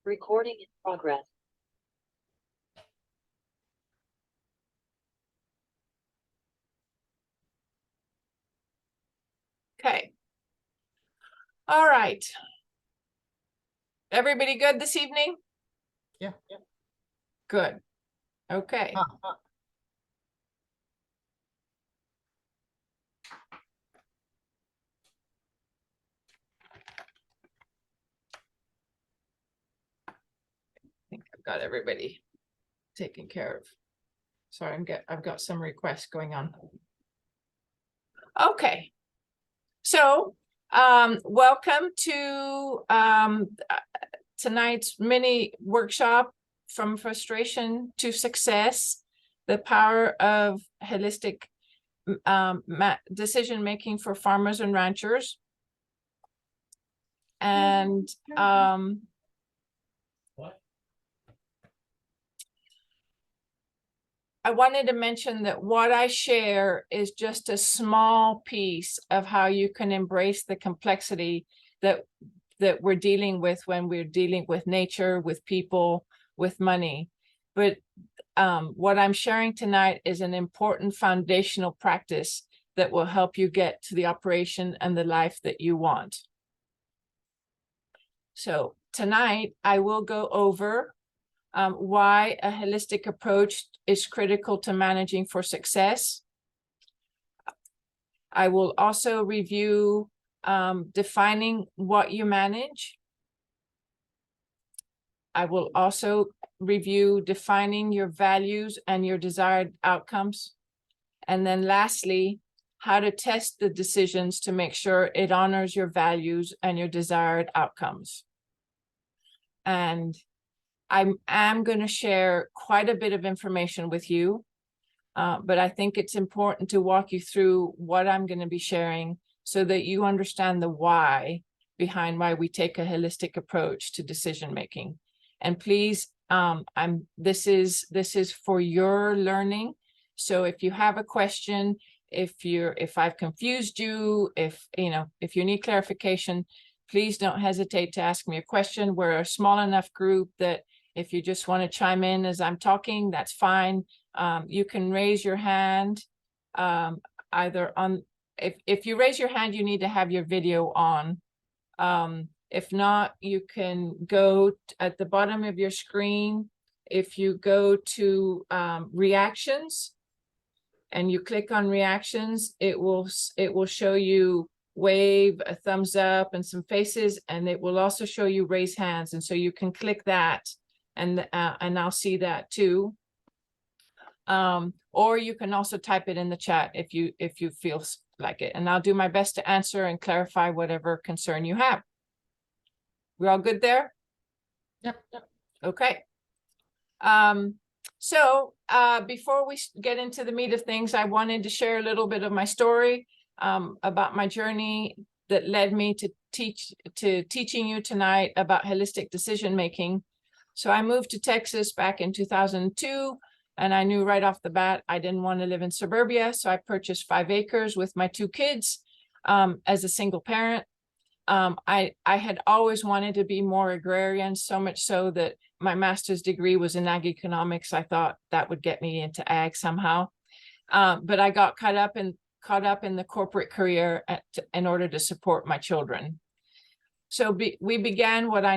Recording in progress. Okay. All right. Everybody good this evening? Yeah. Good. Okay. I think I've got everybody taken care of. Sorry, I've got some requests going on. Okay. So, welcome to tonight's mini workshop, From Frustration to Success, the power of holistic decision making for farmers and ranchers. And I wanted to mention that what I share is just a small piece of how you can embrace the complexity that we're dealing with when we're dealing with nature, with people, with money. But what I'm sharing tonight is an important foundational practice that will help you get to the operation and the life that you want. So tonight I will go over why a holistic approach is critical to managing for success. I will also review defining what you manage. I will also review defining your values and your desired outcomes. And then lastly, how to test the decisions to make sure it honors your values and your desired outcomes. And I am going to share quite a bit of information with you, but I think it's important to walk you through what I'm going to be sharing so that you understand the why behind why we take a holistic approach to decision making. And please, this is for your learning. So if you have a question, if I've confused you, if you need clarification, please don't hesitate to ask me a question. We're a small enough group that if you just want to chime in as I'm talking, that's fine. You can raise your hand either on, if you raise your hand, you need to have your video on. If not, you can go at the bottom of your screen. If you go to reactions and you click on reactions, it will show you wave, a thumbs up, and some faces, and it will also show you raise hands. And so you can click that, and I'll see that too. Or you can also type it in the chat if you feel like it, and I'll do my best to answer and clarify whatever concern you have. We're all good there? Yep. Okay. So before we get into the meat of things, I wanted to share a little bit of my story about my journey that led me to teaching you tonight about holistic decision making. So I moved to Texas back in 2002, and I knew right off the bat I didn't want to live in suburbia. So I purchased 5 acres with my 2 kids as a single parent. I had always wanted to be more agrarian, so much so that my master's degree was in ag economics. I thought that would get me into ag somehow. But I got caught up in the corporate career in order to support my children. So we began what I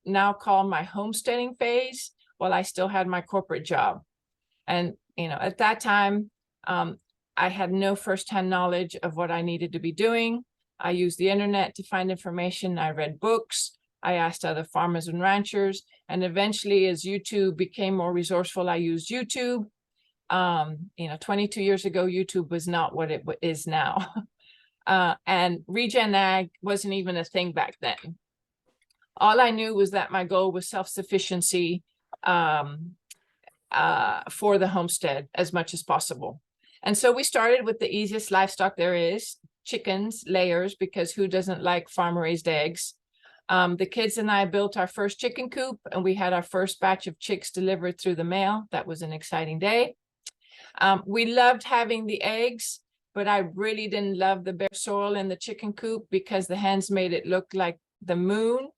now call my homesteading phase while I still had my corporate job. And, at that time, I had no firsthand knowledge of what I needed to be doing. I used the internet to find information. I read books. I asked other farmers and ranchers. And eventually, as YouTube became more resourceful, I used YouTube. 22 years ago, YouTube was not what it is now. And Regen Ag wasn't even a thing back then. All I knew was that my goal was self-sufficiency for the homestead as much as possible. And so we started with the easiest livestock there is, chickens, layers, because who doesn't like farm-raised eggs? The kids and I built our first chicken coop, and we had our first batch of chicks delivered through the mail. That was an exciting day. We loved having the eggs, but I really didn't love the bare soil in the chicken coop because the hens made it look like the moon.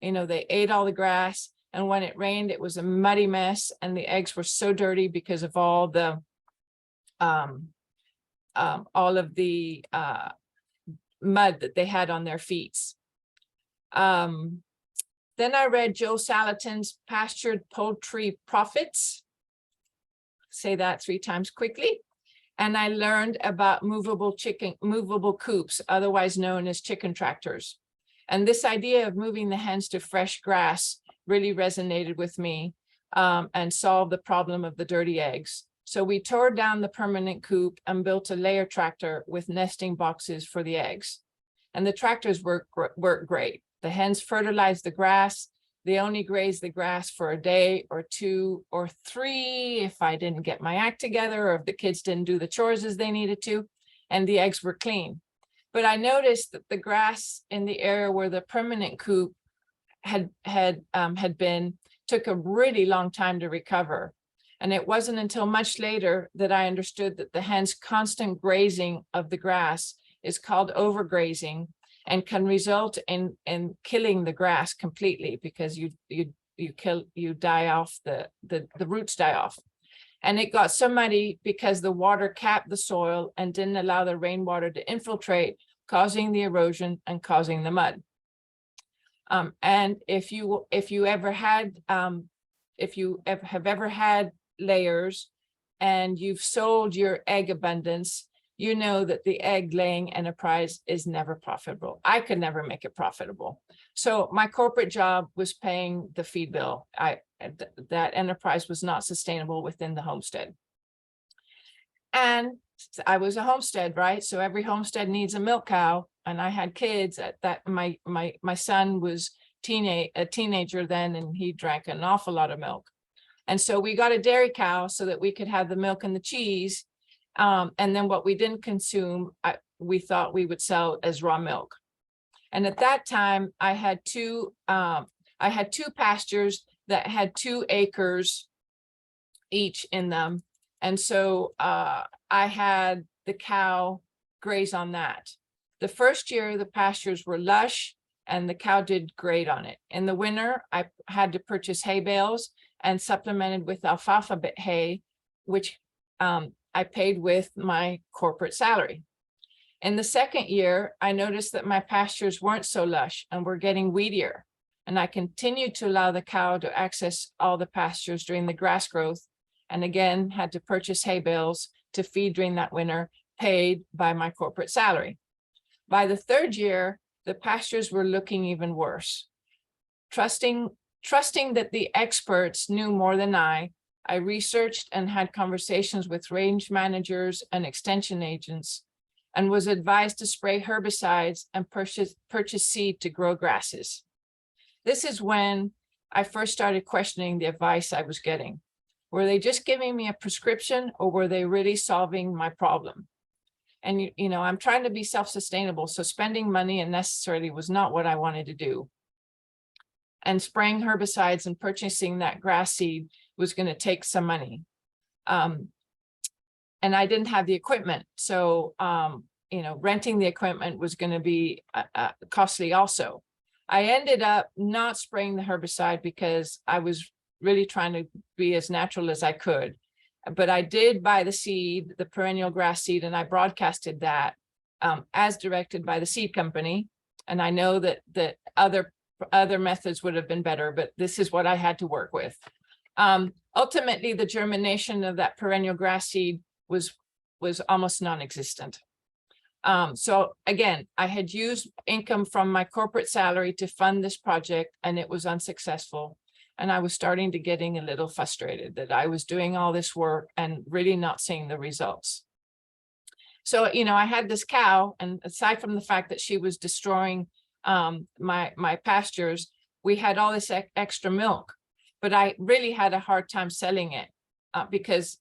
They ate all the grass. And when it rained, it was a muddy mess, and the eggs were so dirty because of all of the mud that they had on their feet. Then I read Joe Salatin's Pastured Poultry Profits. Say that 3 times quickly. And I learned about movable coops, otherwise known as chicken tractors. And this idea of moving the hens to fresh grass really resonated with me, and solved the problem of the dirty eggs. So we tore down the permanent coop and built a layer tractor with nesting boxes for the eggs. And the tractors work great. The hens fertilize the grass. They only graze the grass for a day or 2 or 3 if I didn't get my act together, or if the kids didn't do the chores as they needed to, and the eggs were clean. But I noticed that the grass in the area where the permanent coop had been took a really long time to recover. And it wasn't until much later that I understood that the hens' constant grazing of the grass is called overgrazing, and can result in killing the grass completely, because you die off, the roots die off. And it got so muddy because the water capped the soil and didn't allow the rainwater to infiltrate, causing the erosion and causing the mud. And if you ever have ever had layers and you've sold your egg abundance, you know that the egg laying enterprise is never profitable. I could never make it profitable. So my corporate job was paying the feed bill. That enterprise was not sustainable within the homestead. And I was a homestead, right? So every homestead needs a milk cow. And I had kids at that. My son was a teenager then, and he drank an awful lot of milk. And so we got a dairy cow so that we could have the milk and the cheese. And then what we didn't consume, we thought we would sell as raw milk. And at that time, I had two pastures that had 2 acres each in them. And so I had the cow graze on that. The first year, the pastures were lush and the cow did great on it. In the winter, I had to purchase hay bales and supplemented with alfalfa hay, which I paid with my corporate salary. In the second year, I noticed that my pastures weren't so lush and were getting weedier. And I continued to allow the cow to access all the pastures during the grass growth, and again had to purchase hay bales to feed during that winter, paid by my corporate salary. By the third year, the pastures were looking even worse. Trusting that the experts knew more than I researched and had conversations with range managers and extension agents, and was advised to spray herbicides and purchase seed to grow grasses. This is when I first started questioning the advice I was getting. Were they just giving me a prescription, or were they really solving my problem? And you know, I'm trying to be self-sustainable, so spending money unnecessarily was not what I wanted to do. And spraying herbicides and purchasing that grass seed was going to take some money. And I didn't have the equipment. So, you know, renting the equipment was going to be costly also. I ended up not spraying the herbicide because I was really trying to be as natural as I could. But I did buy the seed, the perennial grass seed, and I broadcasted that as directed by the seed company. And I know that other methods would have been better, but this is what I had to work with. Ultimately, the germination of that perennial grass seed was almost non-existent. So again, I had used income from my corporate salary to fund this project, and it was unsuccessful. And I was starting to getting a little frustrated that I was doing all this work and really not seeing the results. So, you know, I had this cow, and aside from the fact that she was destroying my pastures, we had all this extra milk, but I really had a hard time selling it because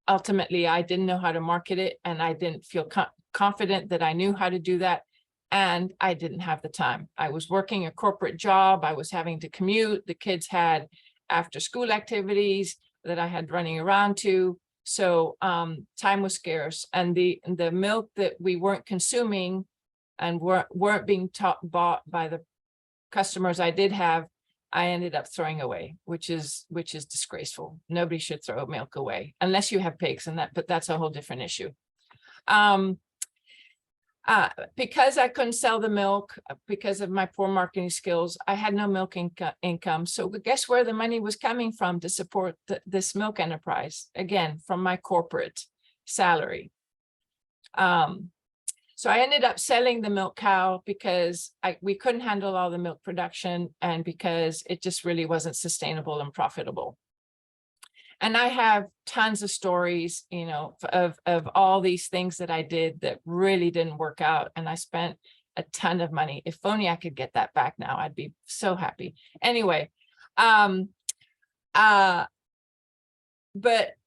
ultimately I didn't know how to market it, and I didn't feel confident that I knew how to do that. And I didn't have the time. I was working a corporate job. I was having to commute. The kids had after school activities that I had running around to. So time was scarce, and the milk that we weren't consuming and weren't being bought by the customers I did have I ended up throwing away, which is disgraceful. Nobody should throw milk away unless you have pigs, and but that's a whole different issue. Because I couldn't sell the milk because of my poor marketing skills, I had no milk income. So guess where the money was coming from to support this milk enterprise? Again, from my corporate salary. So I ended up selling the milk cow because we couldn't handle all the milk production, and because it just really wasn't sustainable and profitable. And I have tons of stories, you know, of all these things that I did that really didn't work out. And I spent a ton of money. If only I could get that back now, I'd be so happy. Anyway, but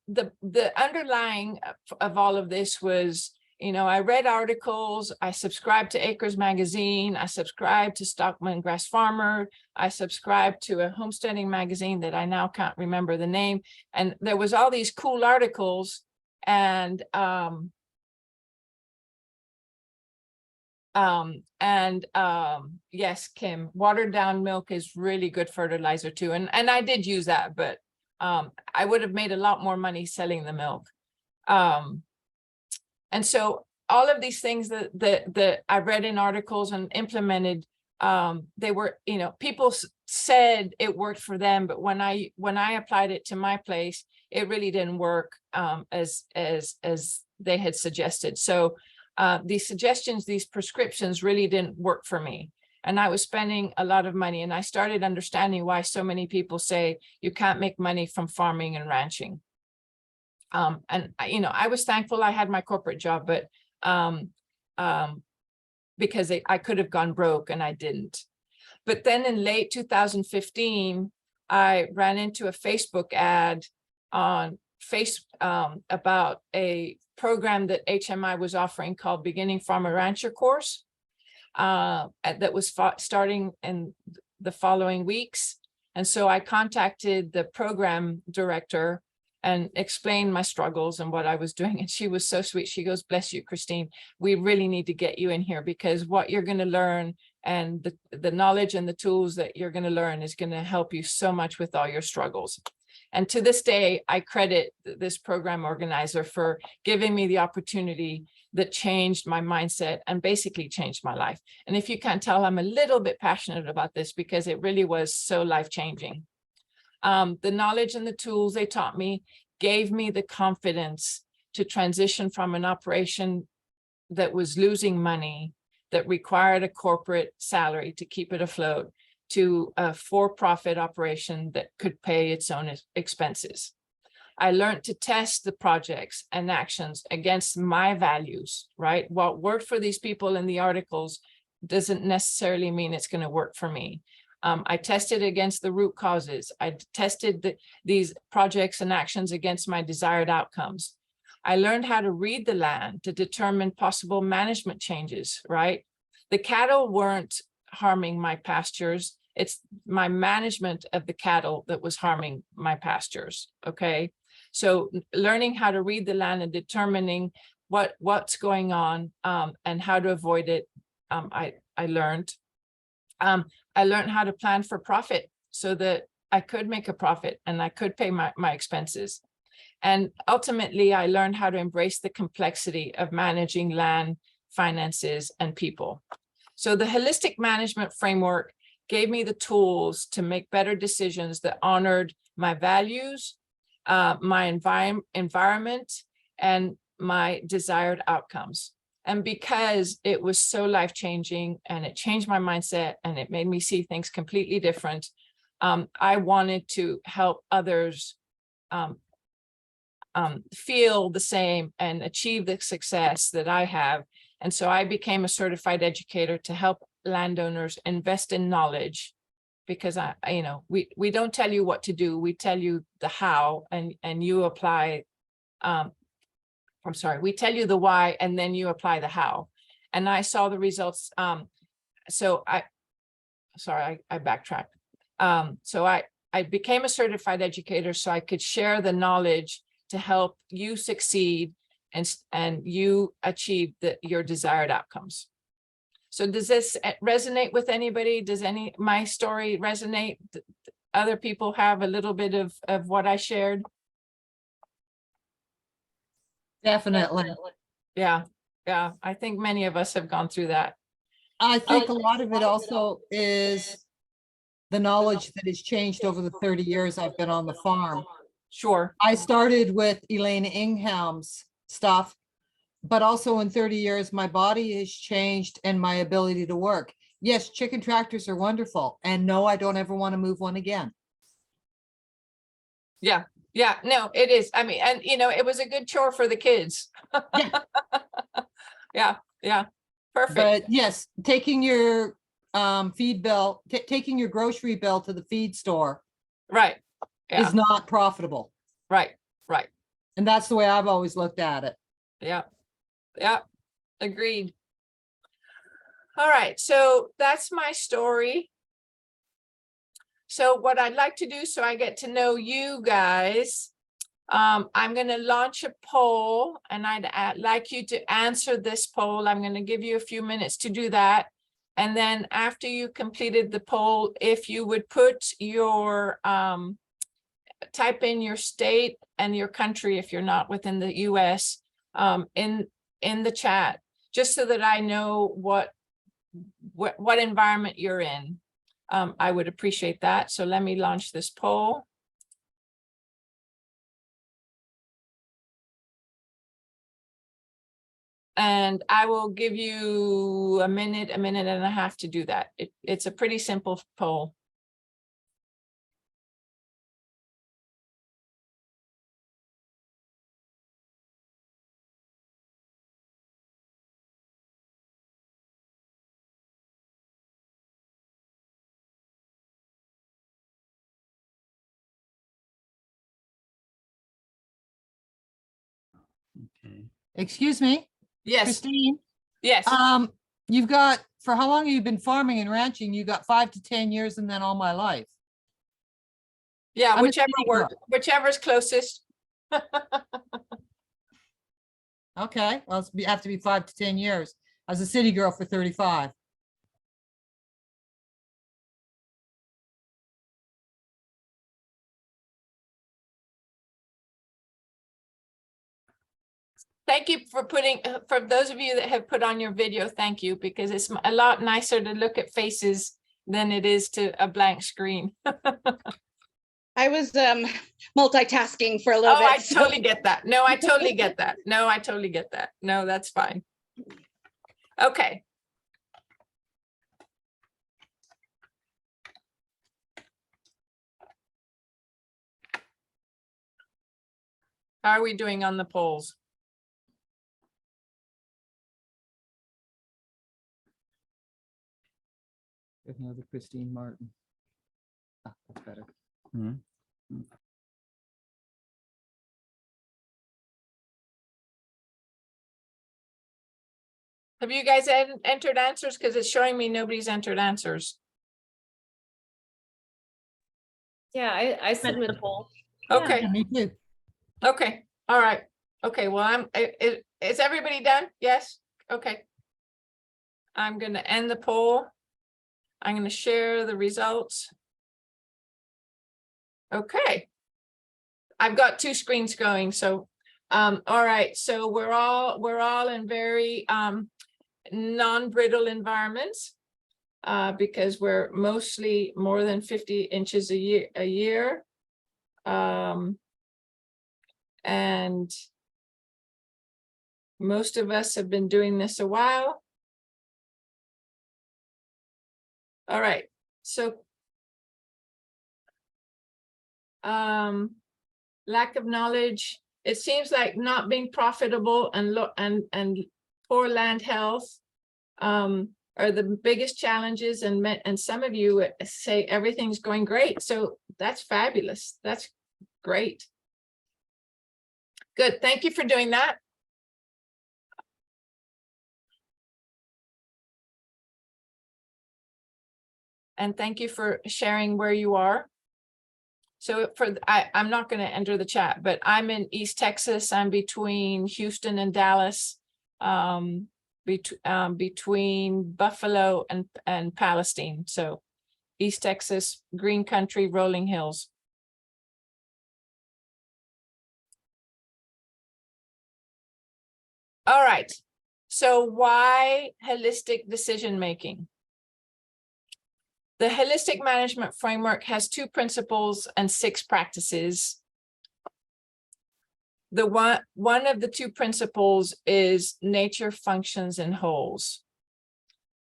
the underlying of all of this was, you know, I read articles, I subscribed to Acres Magazine, I subscribed to Stockman Grass Farmer, I subscribed to a homesteading magazine that I now can't remember the name. And there was all these cool articles, and yes, Kim, watered down milk is really good fertilizer too. And I did use that, but I would have made a lot more money selling the milk. And so all of these things that I read in articles and implemented, they were, you know, people said it worked for them, but when I applied it to my place, it really didn't work as they had suggested. So these suggestions, these prescriptions really didn't work for me. And I was spending a lot of money, and I started understanding why so many people say you can't make money from farming and ranching. And you know, I was thankful I had my corporate job, but because I could have gone broke, and I didn't. But then in late 2015, I ran into a Facebook ad on about a program that HMI was offering called Beginning Farmer Rancher Course that was starting in the following weeks. And so I contacted the program director and explained my struggles and what I was doing. And she was so sweet. She goes, "Bless you, Christine. We really need to get you in here, because what you're going to learn and the knowledge and the tools that you're going to learn is going to help you so much with all your struggles." And to this day, I credit this program organizer for giving me the opportunity that changed my mindset and basically changed my life. And if you can't tell, I'm a little bit passionate about this because it really was so life-changing. The knowledge and the tools they taught me gave me the confidence to transition from an operation that was losing money, that required a corporate salary to keep it afloat, to a for-profit operation that could pay its own expenses. I learned to test the projects and actions against my values, right? What worked for these people in the articles doesn't necessarily mean it's going to work for me. I tested against the root causes. I tested these projects and actions against my desired outcomes. I learned how to read the land to determine possible management changes, right? The cattle weren't harming my pastures. It's my management of the cattle that was harming my pastures, okay? So learning how to read the land and determining what's going on and how to avoid it, I learned. I learned how to plan for profit so that I could make a profit and I could pay my expenses. And ultimately, I learned how to embrace the complexity of managing land, finances, and people. So the holistic management framework gave me the tools to make better decisions that honored my values, my environment, and my desired outcomes. And because it was so life-changing and it changed my mindset and it made me see things completely different, I wanted to help others feel the same and achieve the success that I have. And so I became a certified educator to help landowners invest in knowledge, because we don't tell you what to do, we tell you the how, and you apply. We tell you the why, and then you apply the how. And I saw the results. So I backtracked. So I became a certified educator so I could share the knowledge to help you succeed and you achieve your desired outcomes. So does this resonate with anybody? Does my story resonate? Other people have a little bit of what I shared? Definitely. Yeah, yeah, I think many of us have gone through that. I think a lot of it also is the knowledge that has changed over the 30 years I've been on the farm. Sure, I started with Elena Ingham's stuff, but also in 30 years, my body has changed and my ability to work. Yes, chicken tractors are wonderful. And no, I don't ever want to move one again. yeah, no, it is. I mean, and you know, it was a good chore for the kids. Yeah. Yeah, perfect. But yes, taking your feed bill, taking your grocery bill to the feed store Right, yeah, is not profitable. right, And that's the way I've always looked at it. yeah, agreed. All right, so that's my story. So what I'd like to do, so I get to know you guys, I'm going to launch a poll, and I'd like you to answer this poll. I'm going to give you a few minutes to do that. And then after you completed the poll, if you would put your, type in your state and your country, if you're not within the US, in the chat, just so that I know what environment you're in. I would appreciate that. So let me launch this poll. And I will give you a minute and a half to do that. It's a pretty simple poll. Okay. Excuse me, Yes, Christine. yes. You've got, for how long have you been farming and ranching? You got 5 to 10 years and then all my life. Yeah, I'm a whichever city girl. whichever's closest. Okay, well, have to be 5 to 10 years as a city girl for 35. Thank you for putting, for those of you that have put on your video, thank you, because it's a lot nicer to look at faces than it is to a blank screen. I was multitasking for a little Oh, bit. I totally get that. No, I totally get that. No, I totally get that. No, that's fine. Okay. How are we doing on the polls? There's another Christine Martin. Ah, that's better. Mhm. Have you guys entered answers? Because it's showing me nobody's entered answers. Yeah, I submit a poll. Okay, Yeah, me too. okay, all right. Okay, well, is everybody done? Yes, okay. I'm gonna end the poll. I'm gonna share the results. Okay. I've got 2 screens going, so, all right, so we're all in very, non-brittle environments, because we're mostly more than 50 inches a year. And most of us have been doing this a while. All right, so lack of knowledge. It seems like not being profitable and poor land health are the biggest challenges, and some of you say everything's going great. So that's fabulous. That's great. Good. Thank you for doing that. And thank you for sharing where you are. So I'm not going to enter the chat, but I'm in East Texas. I'm between Houston and Dallas. between Buffalo and Palestine. So East Texas, Green Country, Rolling Hills. All right. So why holistic decision making? The holistic management framework has 2 principles and 6 practices. The one of the 2 principles is nature functions in wholes.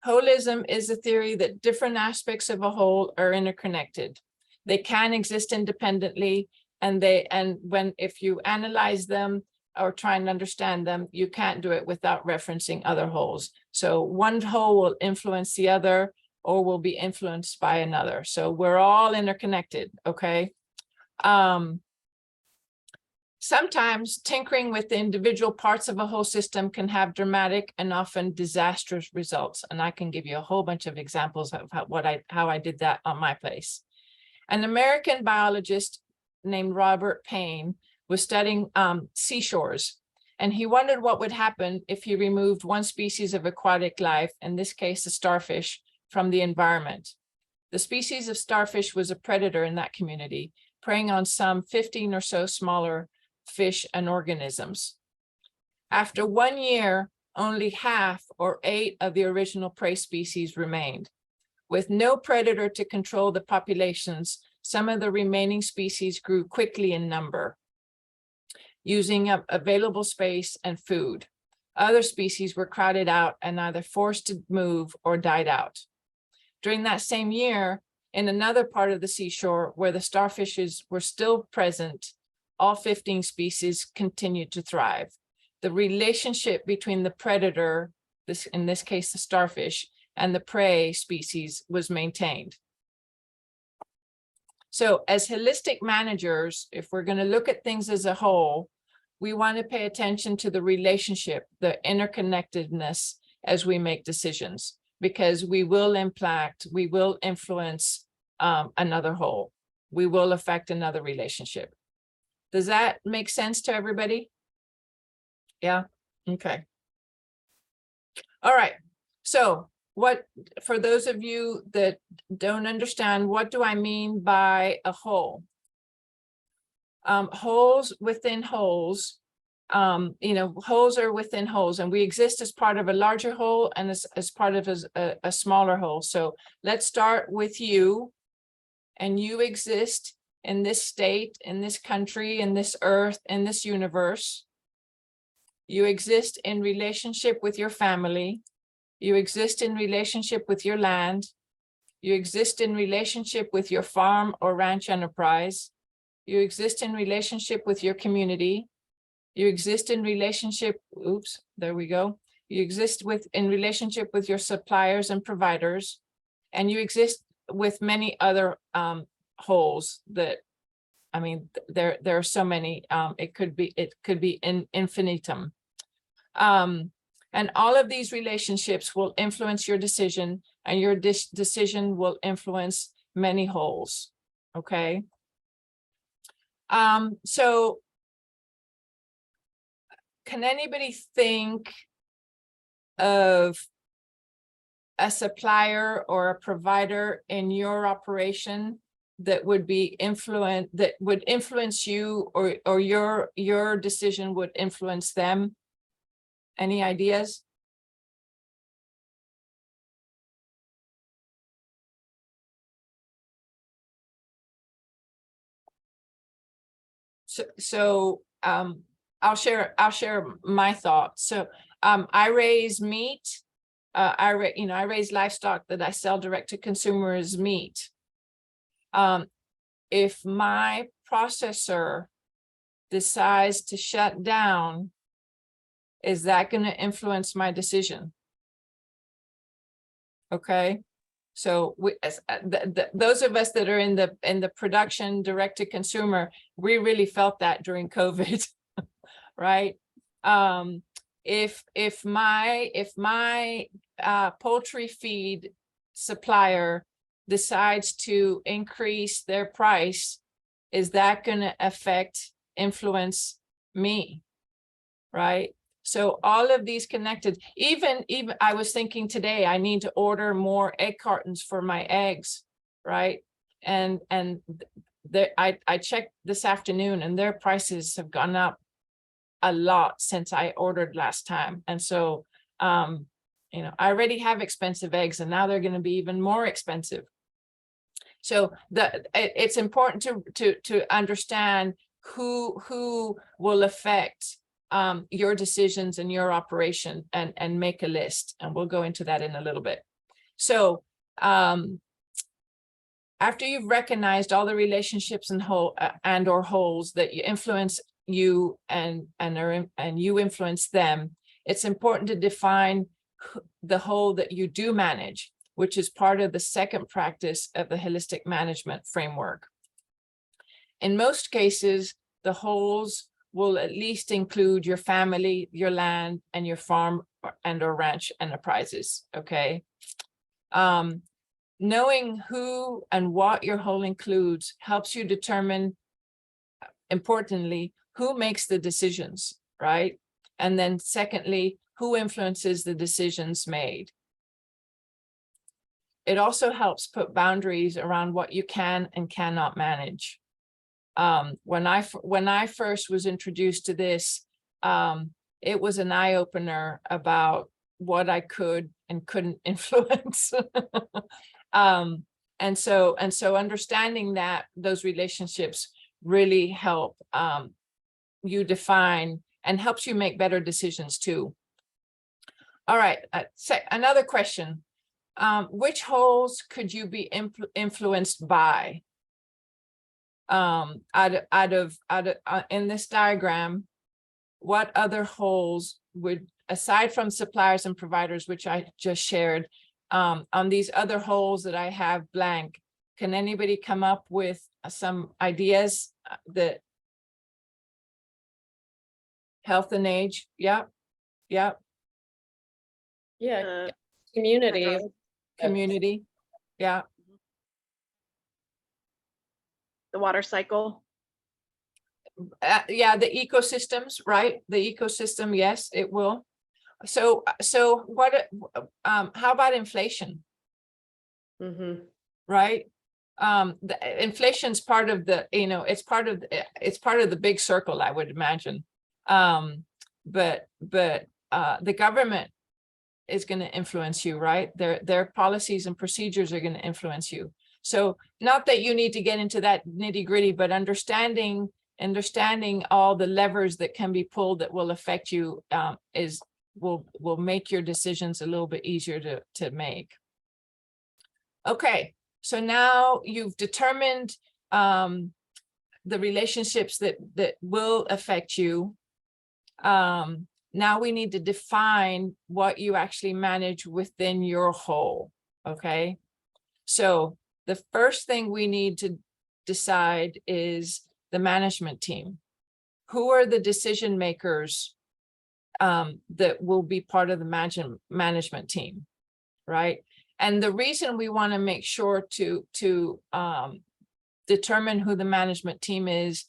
Holism is a theory that different aspects of a whole are interconnected. They can exist independently, and if you analyze them or try and understand them, you can't do it without referencing other wholes. So one whole will influence the other or will be influenced by another. So we're all interconnected, okay? Sometimes tinkering with the individual parts of a whole system can have dramatic and often disastrous results. And I can give you a whole bunch of examples of how I did that on my place. An American biologist named Robert Payne was studying seashores, and he wondered what would happen if he removed one species of aquatic life, in this case, the starfish, from the environment. The species of starfish was a predator in that community, preying on some 15 or so smaller fish and organisms. After 1 year, only half or 8 of the original prey species remained. With no predator to control the populations, some of the remaining species grew quickly in number, using up available space and food. Other species were crowded out and either forced to move or died out. During that same year, in another part of the seashore where the starfishes were still present, all 15 species continued to thrive. The relationship between the predator, in this case, the starfish, and the prey species was maintained. So as holistic managers, if we're going to look at things as a whole, we want to pay attention to the relationship, the interconnectedness as we make decisions, because we will influence another whole. We will affect another relationship. Does that make sense to everybody? Yeah, okay. All right, so for those of you that don't understand, what do I mean by a whole? Wholes within wholes, wholes are within wholes, and we exist as part of a larger whole and as part of a smaller whole. So let's start with you, and you exist in this state, in this country, in this earth, in this universe. You exist in relationship with your family. You exist in relationship with your land. You exist in relationship with your farm or ranch enterprise. You exist in relationship with your community. You exist in relationship, there we go. You exist in relationship with your suppliers and providers, and you exist with many other wholes that, I mean, there are so many, it could be in infinitum. And all of these relationships will influence your decision, and your decision will influence many wholes, okay? So can anybody think of a supplier or a provider in your operation that would influence you, or your decision would influence them? Any ideas? So I'll share my thoughts. So I raise meat. I raise livestock that I sell direct to consumer as meat. If my processor decides to shut down, is that going to influence my decision? Okay, so those of us that are in the production direct to consumer, we really felt that during COVID, right? If my poultry feed supplier decides to increase their price, is that going to influence me, right? So all of these connected, even I was thinking today, I need to order more egg cartons for my eggs, right? And I checked this afternoon and their prices have gone up a lot since I ordered last time. And so, you know, I already have expensive eggs and now they're going to be even more expensive. So it's important to understand who will affect your decisions and your operation, and make a list. And we'll go into that in a little bit. So after you've recognized all the relationships and or holes that you influence you and you influence them, it's important to define the whole that you do manage, which is part of the second practice of the holistic management framework. In most cases, the wholes will at least include your family, your land, and your farm or ranch enterprises, okay? Knowing who and what your whole includes helps you determine, importantly, who makes the decisions, right? And then secondly, who influences the decisions made. It also helps put boundaries around what you can and cannot manage. When I first was introduced to this, it was an eye-opener about what I could and couldn't influence. And so understanding that those relationships really help you define and helps you make better decisions too. All right, another question. Which wholes could you be influenced by? In this diagram, what other wholes would, aside from suppliers and providers, which I just shared, on these other wholes that I have blank, can anybody come up with some ideas? That health and age, yep. Yeah, community. Community, yeah. The water cycle. Yeah, the ecosystems, right? The ecosystem, yes, it will. So what, how about inflation, right? The inflation's part of the, you know, it's part of the big circle, I would imagine. But the government is going to influence you, right? Their policies and procedures are going to influence you. So not that you need to get into that nitty-gritty, but understanding all the levers that can be pulled that will affect you will make your decisions a little bit easier to make. Okay, so now you've determined the relationships that will affect you. Now we need to define what you actually manage within your whole, okay? So the first thing we need to decide is the management team. Who are the decision makers that will be part of the management team, right? And the reason we want to make sure to determine who the management team is,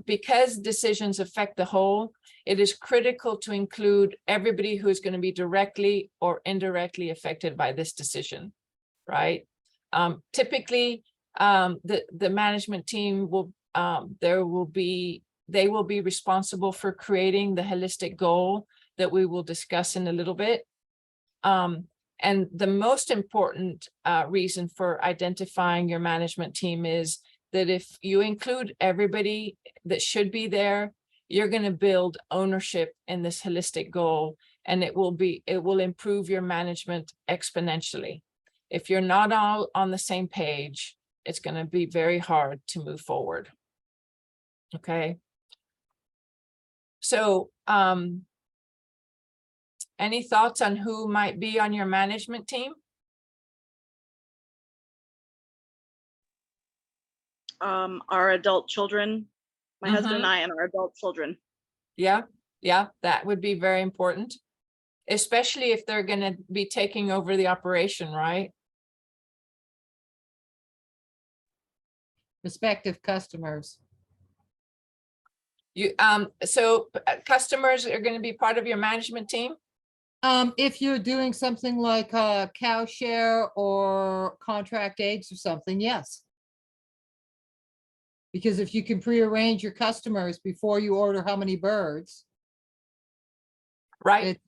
because decisions affect the whole, it is critical to include everybody who is going to be directly or indirectly affected by this decision, right? Typically, the management team will, they will be responsible for creating the holistic goal that we will discuss in a little bit. And the most important reason for identifying your management team is that if you include everybody that should be there, you're going to build ownership in this holistic goal, and it will improve your management exponentially. If you're not all on the same page, it's going to be very hard to move forward. Okay. So, any thoughts on who might be on your management team? Our adult children, my husband and I, and our adult children. Yeah, that would be very important, especially if they're going to be taking over the operation, right? Respective customers. You, so customers are going to be part of your management team? If you're doing something like a cow share or contract eggs or something, yes. Because if you can prearrange your customers before you order how many birds, Right? it,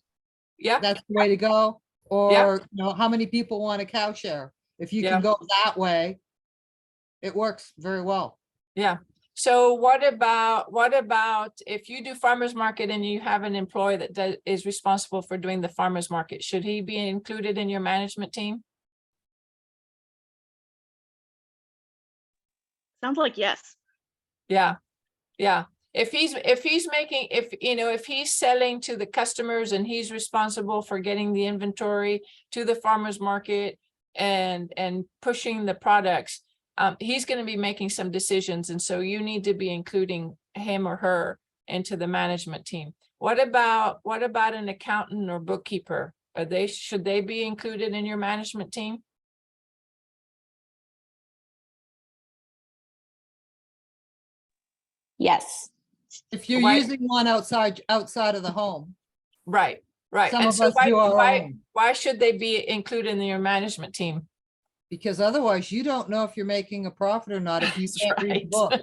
Yeah, that's the way to go. Or, you know, how many people want a cow share? If you Yeah. can go that way, it works very well. yeah. So what about if you do farmer's market and you have an employee that is responsible for doing the farmer's market, should he be included in your management team? Sounds like yes. Yeah, yeah. If he's selling to the customers and he's responsible for getting the inventory to the farmer's market and pushing the products, he's going to be making some decisions, and so you need to be including him or her into the management team. What about an accountant or bookkeeper? Should they be included in your management team? Yes. If you're Why- using one outside of the home, Right, right. some And of so us do our own. why should they be included in your management team? Because otherwise you don't know if you're making a profit or not if you That's can't read the right. book.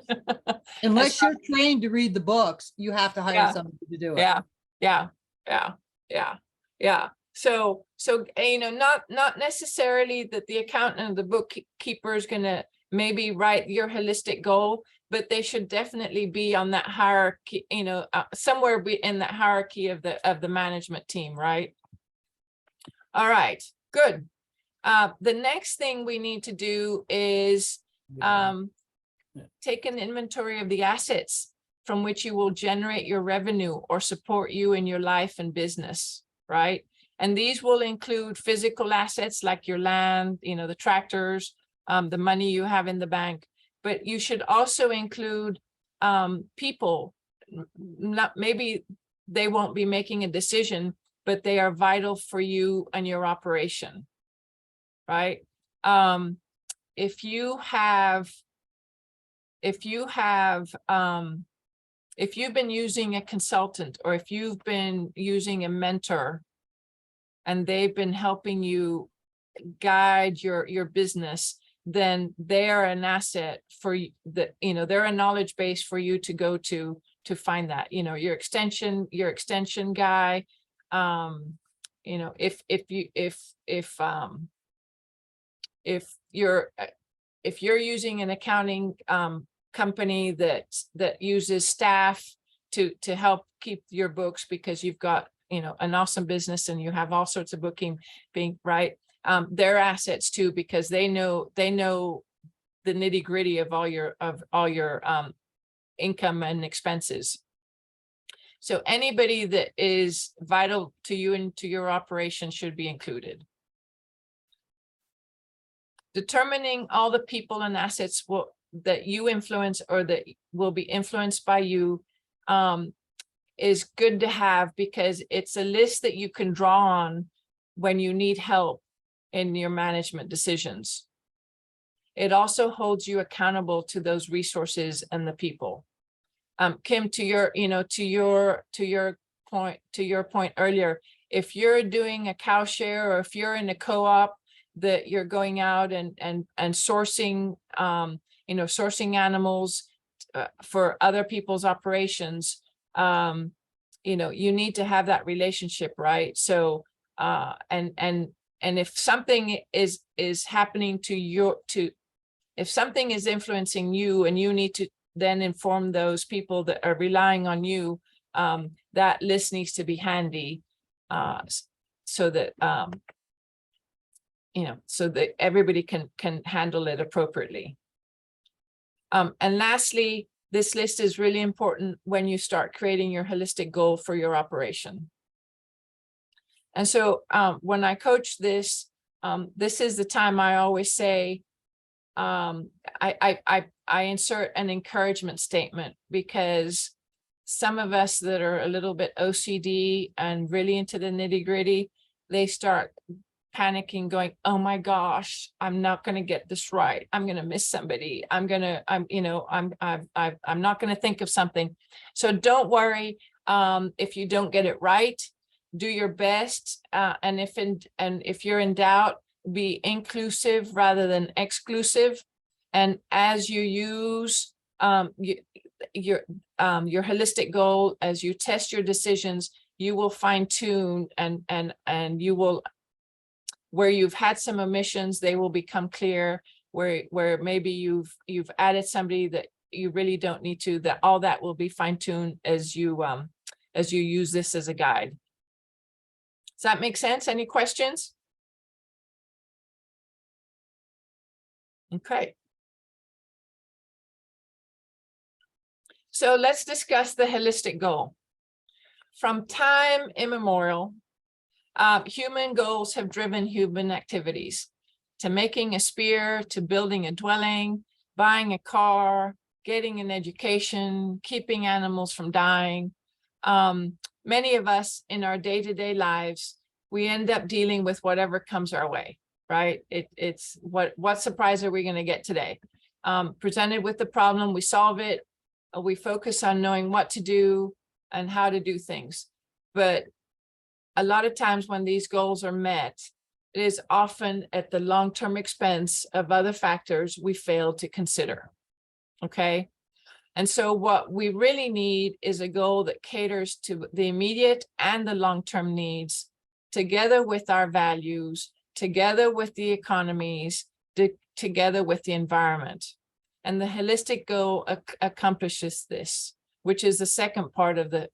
Unless you're trained to read the books, you have to Yeah. hire somebody to do it. Yeah, yeah, yeah, yeah, yeah. So, not necessarily that the accountant or the bookkeeper is gonna maybe write your holistic goal, but they should definitely be on that hierarchy, somewhere in that hierarchy of the management team, right? All right, good. The next thing we need to do is take an inventory of the assets from which you will generate your revenue or support you in your life and business, right? And these will include physical assets like your land, the tractors, the money you have in the bank, but you should also include people. Not maybe they won't be making a decision, but they are vital for you and your operation, right? If you've been using a consultant or if you've been using a mentor and they've been helping you guide your business, then they're an asset for you, they're a knowledge base for you to go to find that, your extension guy. If you're using an accounting company that uses staff to help keep your books because you've got an awesome business and you have all sorts of booking being right, they're assets too, because they know the nitty-gritty of all your income and expenses. So anybody that is vital to you and to your operation should be included. Determining all the people and assets that you influence or that will be influenced by you is good to have, because it's a list that you can draw on when you need help in your management decisions. It also holds you accountable to those resources and the people. Kim, to your point earlier, if you're doing a cow share or if you're in a co-op that you're going out and sourcing, sourcing animals for other people's operations, you need to have that relationship, right? So, and if something is happening if something is influencing you and you need to then inform those people that are relying on you, that list needs to be handy, so that so that everybody can handle it appropriately. And lastly, this list is really important when you start creating your holistic goal for your operation. And so when I coach this, this is the time I always say, I insert an encouragement statement, because some of us that are a little bit OCD and really into the nitty-gritty, they start panicking, going, oh my gosh, I'm not going to get this right. I'm going to miss somebody. I'm not going to think of something. So don't worry. If you don't get it right, do your best. And if you're in doubt, be inclusive rather than exclusive. And as you use your holistic goal, as you test your decisions, you will fine tune and you will, where you've had some omissions, they will become clear. Where maybe you've added somebody that you really don't need to, that all that will be fine tuned as you use this as a guide. Does that make sense? Any questions? Okay. So let's discuss the holistic goal. From time immemorial, human goals have driven human activities, to making a spear, to building a dwelling, buying a car, getting an education, keeping animals from dying. Many of us in our day-to-day lives, we end up dealing with whatever comes our way, right? It's what surprise are we going to get today? Presented with the problem, we solve it. We focus on knowing what to do and how to do things. But a lot of times when these goals are met, it is often at the long-term expense of other factors we fail to consider. Okay. And so what we really need is a goal that caters to the immediate and the long-term needs, together with our values, together with the economies, together with the environment. And the holistic goal accomplishes this, which is the second part of the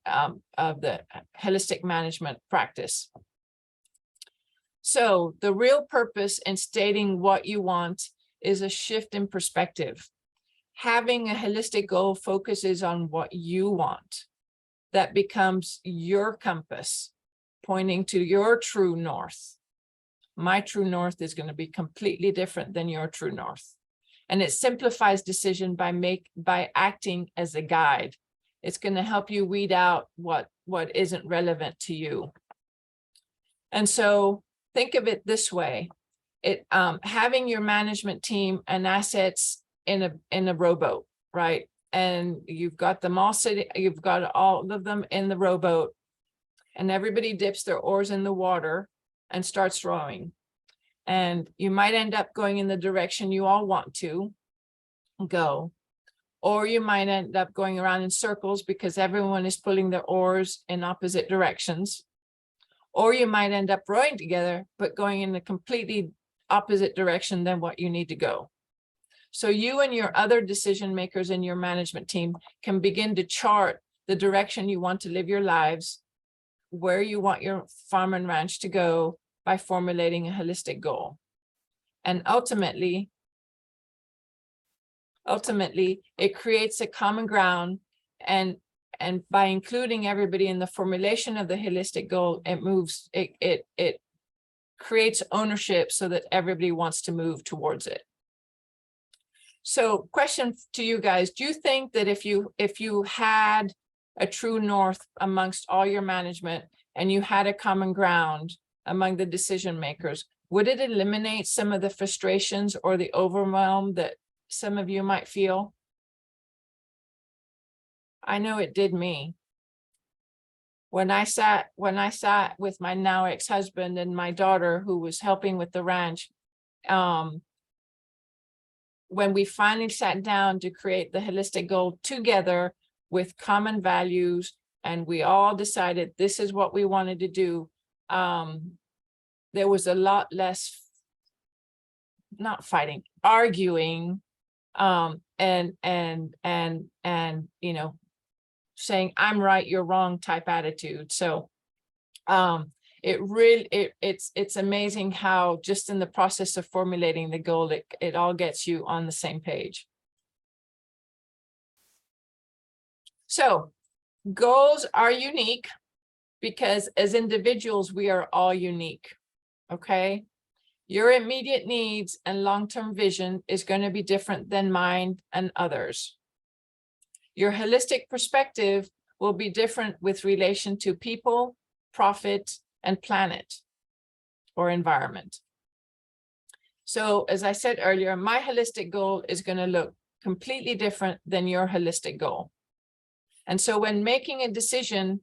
holistic management practice. So the real purpose in stating what you want is a shift in perspective. Having a holistic goal focuses on what you want. That becomes your compass, pointing to your true north. My true north is going to be completely different than your true north. And it simplifies decision by acting as a guide. It's going to help you weed out what isn't relevant to you. And so think of it this way. Having your management team and assets in a rowboat, right? And you've got them all sitting, you've got all of them in the rowboat, and everybody dips their oars in the water and starts rowing. And you might end up going in the direction you all want to go, or you might end up going around in circles because everyone is pulling their oars in opposite directions. Or you might end up rowing together, but going in a completely opposite direction than what you need to go. So you and your other decision makers in your management team can begin to chart the direction you want to live your lives, where you want your farm and ranch to go by formulating a holistic goal. And ultimately, it creates a common ground, and by including everybody in the formulation of the holistic goal, it creates ownership so that everybody wants to move towards it. So question to you guys, do you think that if you had a true north amongst all your management and you had a common ground among the decision makers, would it eliminate some of the frustrations or the overwhelm that some of you might feel? I know it did me. When I sat with my now ex-husband and my daughter who was helping with the ranch, when we finally sat down to create the holistic goal together with common values, and we all decided this is what we wanted to do, there was a lot less, not fighting, arguing, and you know, saying I'm right, you're wrong type attitude. So it's amazing how just in the process of formulating the goal, it all gets you on the same page. So goals are unique because as individuals, we are all unique. Okay. Your immediate needs and long-term vision is going to be different than mine and others. Your holistic perspective will be different with relation to people, profit, and planet. or environment. So as I said earlier, my holistic goal is going to look completely different than your holistic goal. And so when making a decision,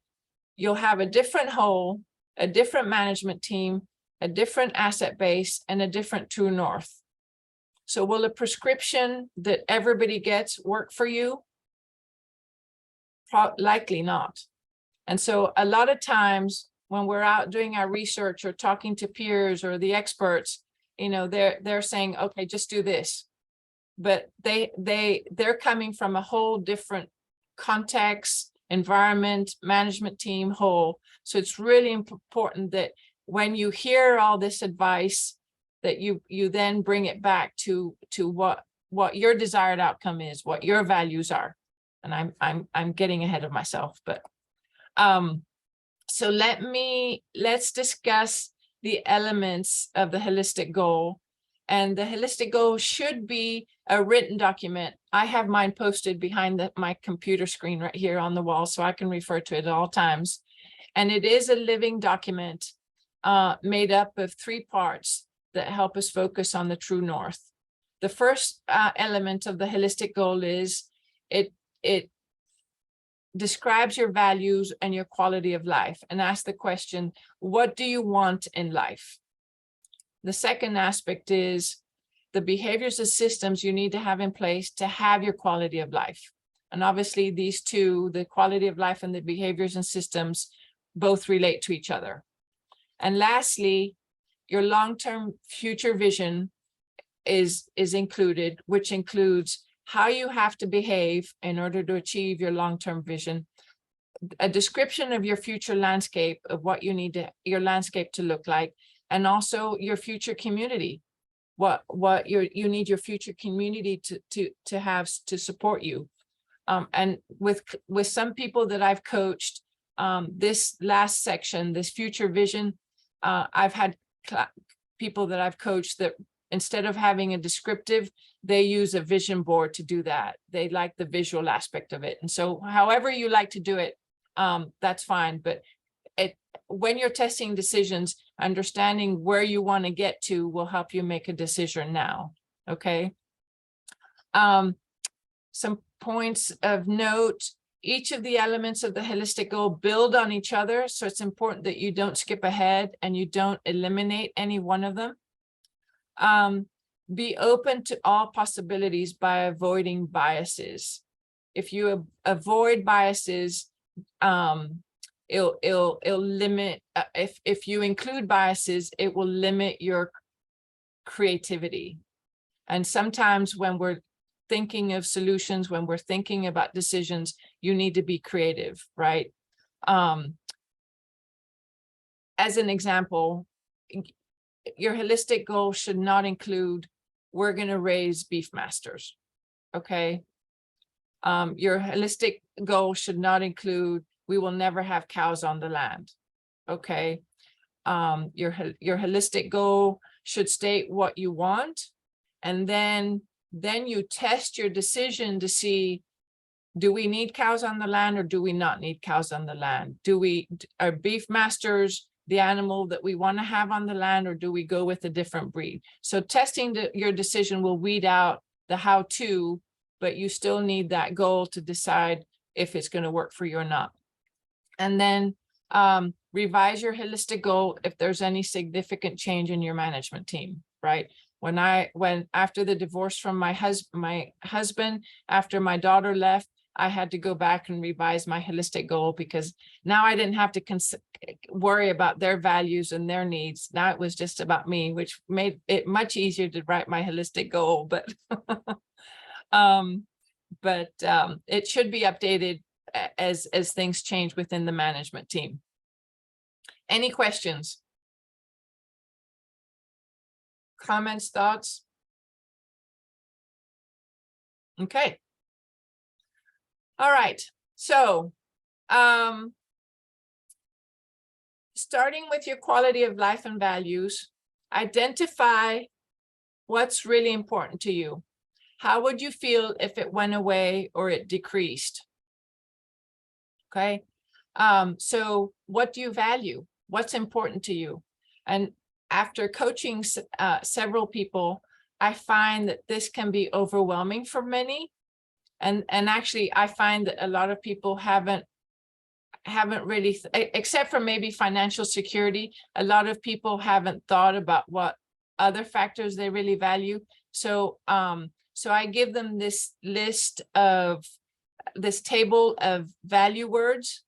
you'll have a different whole, a different management team, a different asset base, and a different true north. So will a prescription that everybody gets work for you? Likely not. And so a lot of times when we're out doing our research or talking to peers or the experts, you know, they're saying, okay, just do this. But they're coming from a whole different context, environment, management team, whole. So it's really important that when you hear all this advice, that you then bring it back to what your desired outcome is, what your values are. And I'm getting ahead of myself, but so let's discuss the elements of the holistic goal. And the holistic goal should be a written document. I have mine posted behind my computer screen right here on the wall, so I can refer to it at all times. And it is a living document made up of 3 parts that help us focus on the true north. The first element of the holistic goal is it describes your values and your quality of life, and asks the question, what do you want in life? The second aspect is the behaviors and systems you need to have in place to have your quality of life. And obviously these two, the quality of life and the behaviors and systems, both relate to each other. And lastly, your long-term future vision is included, which includes how you have to behave in order to achieve your long-term vision, a description of your future landscape, of what you need your landscape to look like, and also your future community, what you need your future community to have to support you. And with some people that I've coached, this last section, this future vision, I've had people that I've coached that instead of having a descriptive, they use a vision board to do that. They like the visual aspect of it. And so however you like to do it, that's fine. But when you're testing decisions, understanding where you want to get to will help you make a decision now. Okay. Some points of note: each of the elements of the holistic goal build on each other. So it's important that you don't skip ahead and you don't eliminate any one of them. Be open to all possibilities by avoiding biases. If you avoid biases, it'll limit, if you include biases, it will limit your creativity. And sometimes when we're thinking of solutions, when we're thinking about decisions, you need to be creative, right? As an example, your holistic goal should not include, we're going to raise beef masters. Okay. Your holistic goal should not include, we will never have cows on the land. Okay. Your holistic goal should state what you want, and then you test your decision to see, do we need cows on the land or do we not need cows on the land? Are beef masters the animal that we want to have on the land, or do we go with a different breed? So testing your decision will weed out the how-to, but you still need that goal to decide if it's going to work for you or not. And then revise your holistic goal if there's any significant change in your management team, right? When after the divorce from my husband, after my daughter left, I had to go back and revise my holistic goal, because now I didn't have to worry about their values and their needs. Now it was just about me, which made it much easier to write my holistic goal. But it should be updated as things change within the management team. Any questions? Comments, thoughts? Okay. All right. So, starting with your quality of life and values, identify what's really important to you. How would you feel if it went away or it decreased? Okay. So what do you value? What's important to you? And after coaching several people, I find that this can be overwhelming for many. And actually, I find that a lot of people haven't really, except for maybe financial security, a lot of people haven't thought about what other factors they really value. So so I give them this list of this table of value words,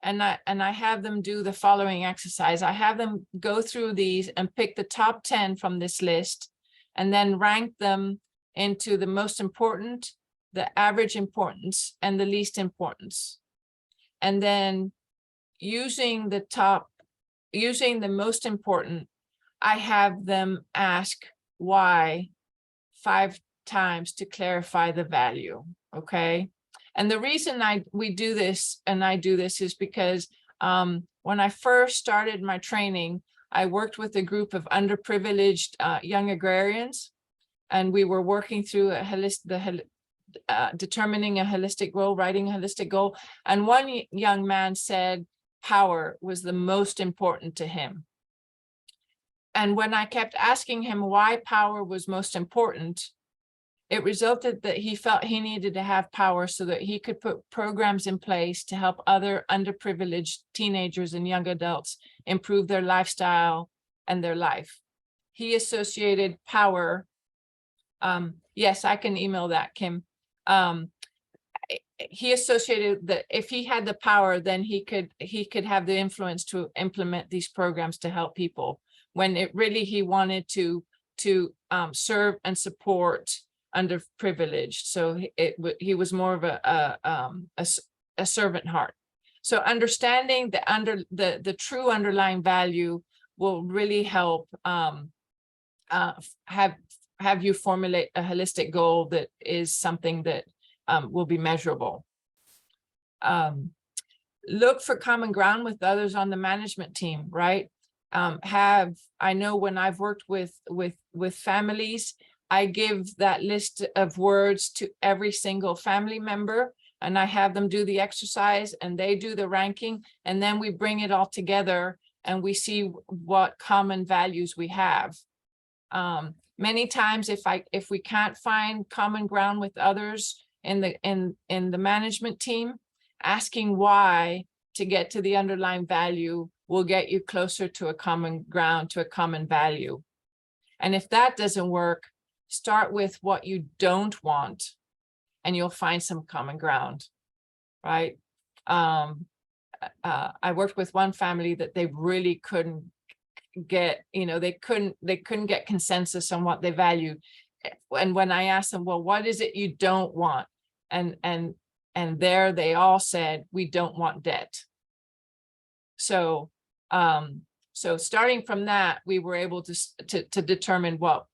and I have them do the following exercise. I have them go through these and pick the top 10 from this list, and then rank them into the most important, the average importance, and the least importance. And then using the most important, I have them ask why 5 times to clarify the value, okay? And the reason we do this, and I do this, is because when I first started my training, I worked with a group of underprivileged young agrarians, and we were working through determining a holistic goal, writing a holistic goal. And one young man said power was the most important to him. And when I kept asking him why power was most important, it resulted that he felt he needed to have power so that he could put programs in place to help other underprivileged teenagers and young adults improve their lifestyle and their life. He associated power. Yes, I can email that, Kim. He associated that if he had the power, then he could have the influence to implement these programs to help people, when it really he wanted to serve and support underprivileged. So he was more of a servant heart. So understanding the true underlying value will really help have you formulate a holistic goal that is something that will be measurable. Look for common ground with others on the management team, right? I know when I've worked with families, I give that list of words to every single family member, and I have them do the exercise and they do the ranking, and then we bring it all together and we see what common values we have. Many times, if we can't find common ground with others in the management team, asking why to get to the underlying value will get you closer to a common ground, to a common value. And if that doesn't work, start with what you don't want, and you'll find some common ground, right? I worked with one family that they really couldn't get, they couldn't get consensus on what they valued. And when I asked them, well, what is it you don't want? And there they all said, we don't want debt. So so starting from that, we were able to determine what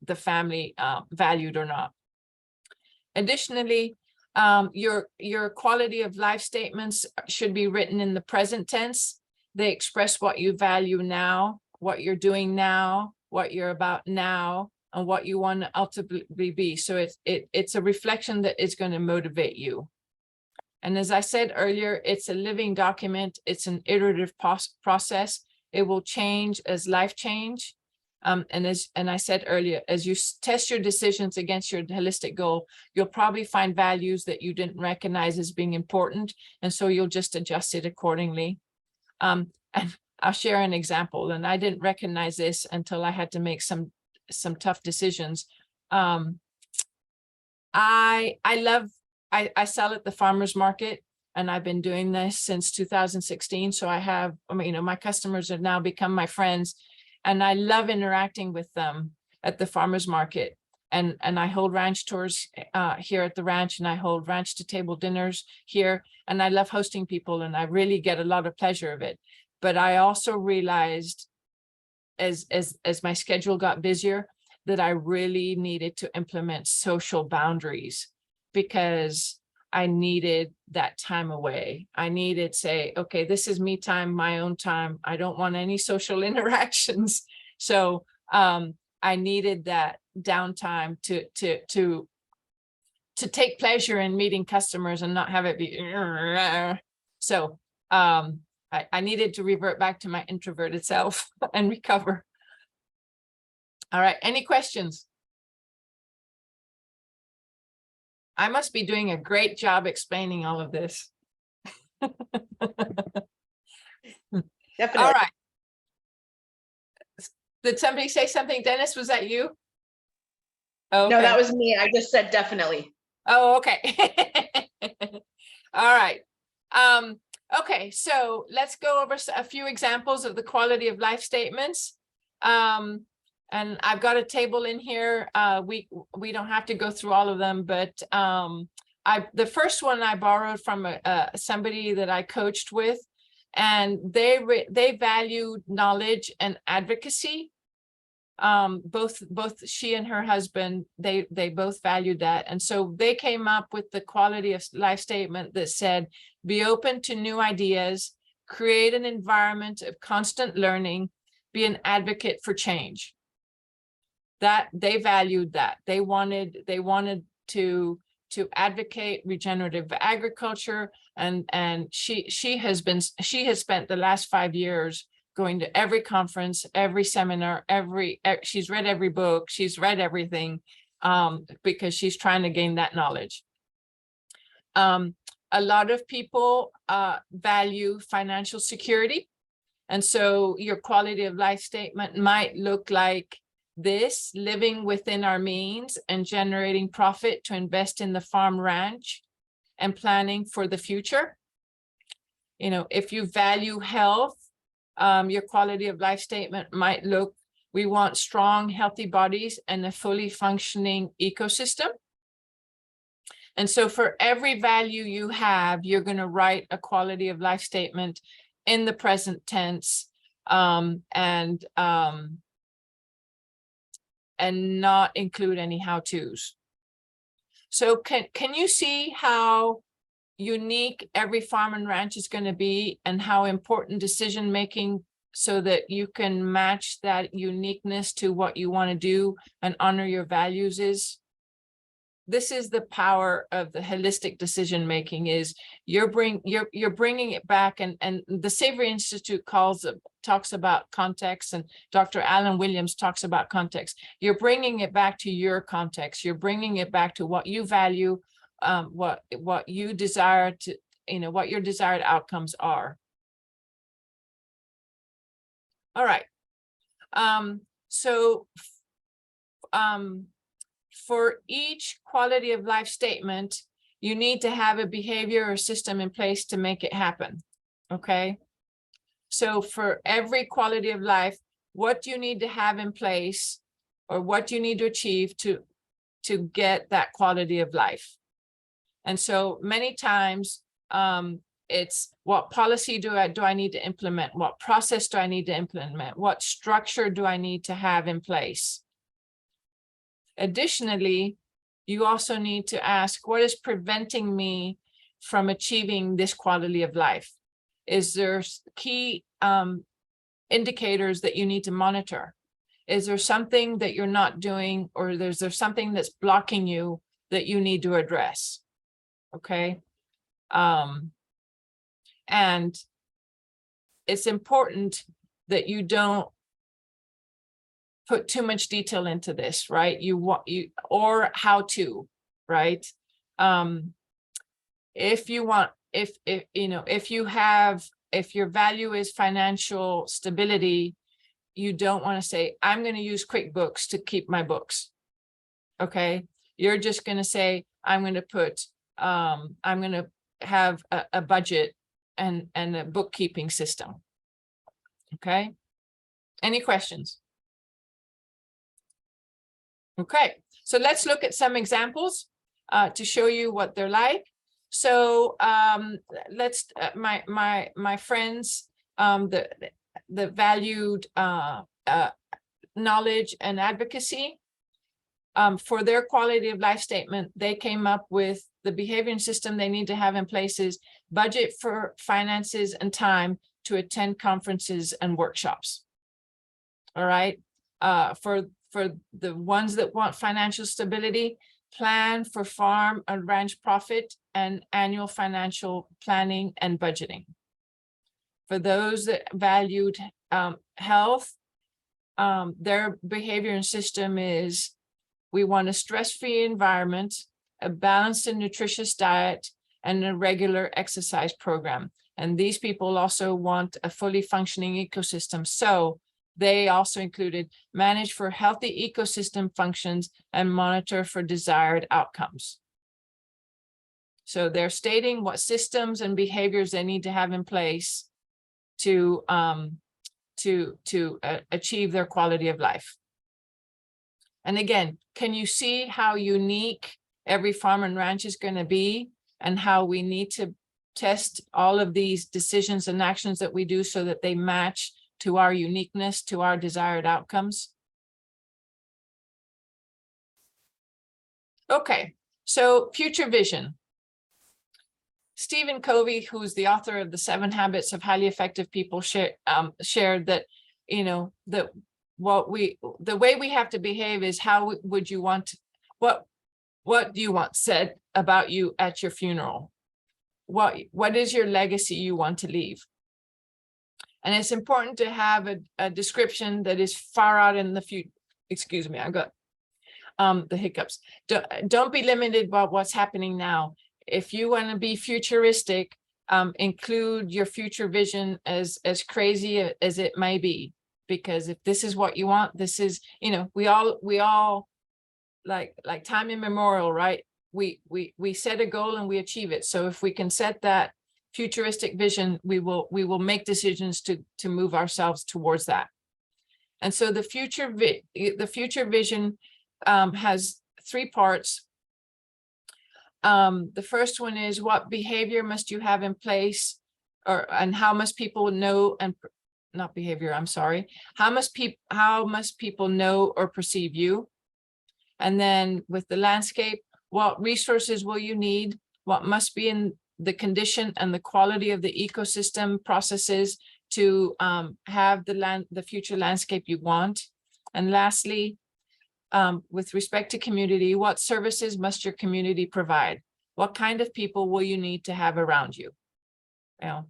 the family valued or not. Additionally, your quality of life statements should be written in the present tense. They express what you value now, what you're doing now, what you're about now, and what you want to ultimately be. So it's a reflection that is going to motivate you. And as I said earlier, it's a living document. It's an iterative process. It will change as life change. And I said earlier, as you test your decisions against your holistic goal, you'll probably find values that you didn't recognize as being important. And so you'll just adjust it accordingly. And I'll share an example. And I didn't recognize this until I had to make some tough decisions. I sell at the farmer's market, and I've been doing this since 2016. So I have, my customers have now become my friends, and I love interacting with them at the farmer's market. And I hold ranch tours here at the ranch, and I hold ranch to table dinners here, and I love hosting people, and I really get a lot of pleasure of it. But I also realized as my schedule got busier that I really needed to implement social boundaries, because I needed that time away. I needed say, okay, this is me time, my own time. I don't want any social interactions. So I needed that downtime to take pleasure in meeting customers and not have it be. So I needed to revert back to my introverted self and recover. All right, any questions? I must be doing a great job explaining all of this. Definitely. All right. Did somebody say something? Dennis, was that you? Oh, No, okay. that was me. I just said definitely. Oh, okay. All right. Okay, so let's go over a few examples of the quality of life statements. And I've got a table in here. We don't have to go through all of them, but the first one I borrowed from somebody that I coached with, and they valued knowledge and advocacy. Both she and her husband, they both valued that. And so they came up with the quality of life statement that said, be open to new ideas, create an environment of constant learning, be an advocate for change. That they valued that. They wanted to advocate regenerative agriculture, and she has spent the last 5 years going to every conference, every seminar, she's read every book, she's read everything, because she's trying to gain that knowledge. A lot of people value financial security. And so your quality of life statement might look like this: living within our means and generating profit to invest in the farm ranch and planning for the future. You know, if you value health, your quality of life statement might look, we want strong, healthy bodies and a fully functioning ecosystem. And so for every value you have, you're going to write a quality of life statement in the present tense, and not include any how-tos. So can you see how unique every farm and ranch is going to be, and how important decision making, so that you can match that uniqueness to what you want to do and honor your values is? This is the power of the holistic decision making, is you're bringing it back, and the Savory Institute talks about context, and Dr. Alan Williams talks about context. You're bringing it back to your context. You're bringing it back to what you value, what you desire to, what your desired outcomes are. All right. For each quality of life statement, you need to have a behavior or system in place to make it happen. Okay. So for every quality of life, what do you need to have in place, or what do you need to achieve to get that quality of life? And so many times, it's what policy do I need to implement? What process do I need to implement? What structure do I need to have in place? Additionally, you also need to ask, what is preventing me from achieving this quality of life? Is there key indicators that you need to monitor? Is there something that you're not doing, or is there something that's blocking you that you need to address? Okay. And it's important that you don't put too much detail into this, right? Or how to, right? If your value is financial stability, you don't want to say, I'm going to use QuickBooks to keep my books. Okay. You're just going to say, I'm going to have a budget and a bookkeeping system. Okay. Any questions? Okay, so let's look at some examples to show you what they're like. So let's my friends, the valued knowledge and advocacy, for their quality of life statement, they came up with the behavior and system they need to have in place is budget for finances and time to attend conferences and workshops. All right, for the ones that want financial stability, plan for farm and ranch profit and annual financial planning and budgeting. For those that valued health, their behavior and system is, we want a stress-free environment, a balanced and nutritious diet, and a regular exercise program. And these people also want a fully functioning ecosystem. So they also included manage for healthy ecosystem functions and monitor for desired outcomes. So they're stating what systems and behaviors they need to have in place to achieve their quality of life. And again, can you see how unique every farm and ranch is going to be, and how we need to test all of these decisions and actions that we do so that they match to our uniqueness, to our desired outcomes? Okay, so future vision. Stephen Covey, who's the author of the 7 Habits of Highly Effective People, shared that, you know, that the way we have to behave is how would you want, what do you want said about you at your funeral? What is your legacy you want to leave? And it's important to have a description that is far out in the future. Excuse me, I've got the hiccups. Don't be limited by what's happening now. If you want to be futuristic, include your future vision as crazy as it may be, because if this is what you want, this is, you know, we all like time immemorial, right? We set a goal and we achieve it. So if we can set that futuristic vision, we will make decisions to move ourselves towards that. And so the future vision has 3 parts. The first one is, what behavior must you have in place, and how must people know, and not behavior, I'm sorry. How must people know or perceive you? And then with the landscape, what resources will you need? What must be in the condition and the quality of the ecosystem processes to have the future landscape you want? And lastly, with respect to community, what services must your community provide? What kind of people will you need to have around you? You know,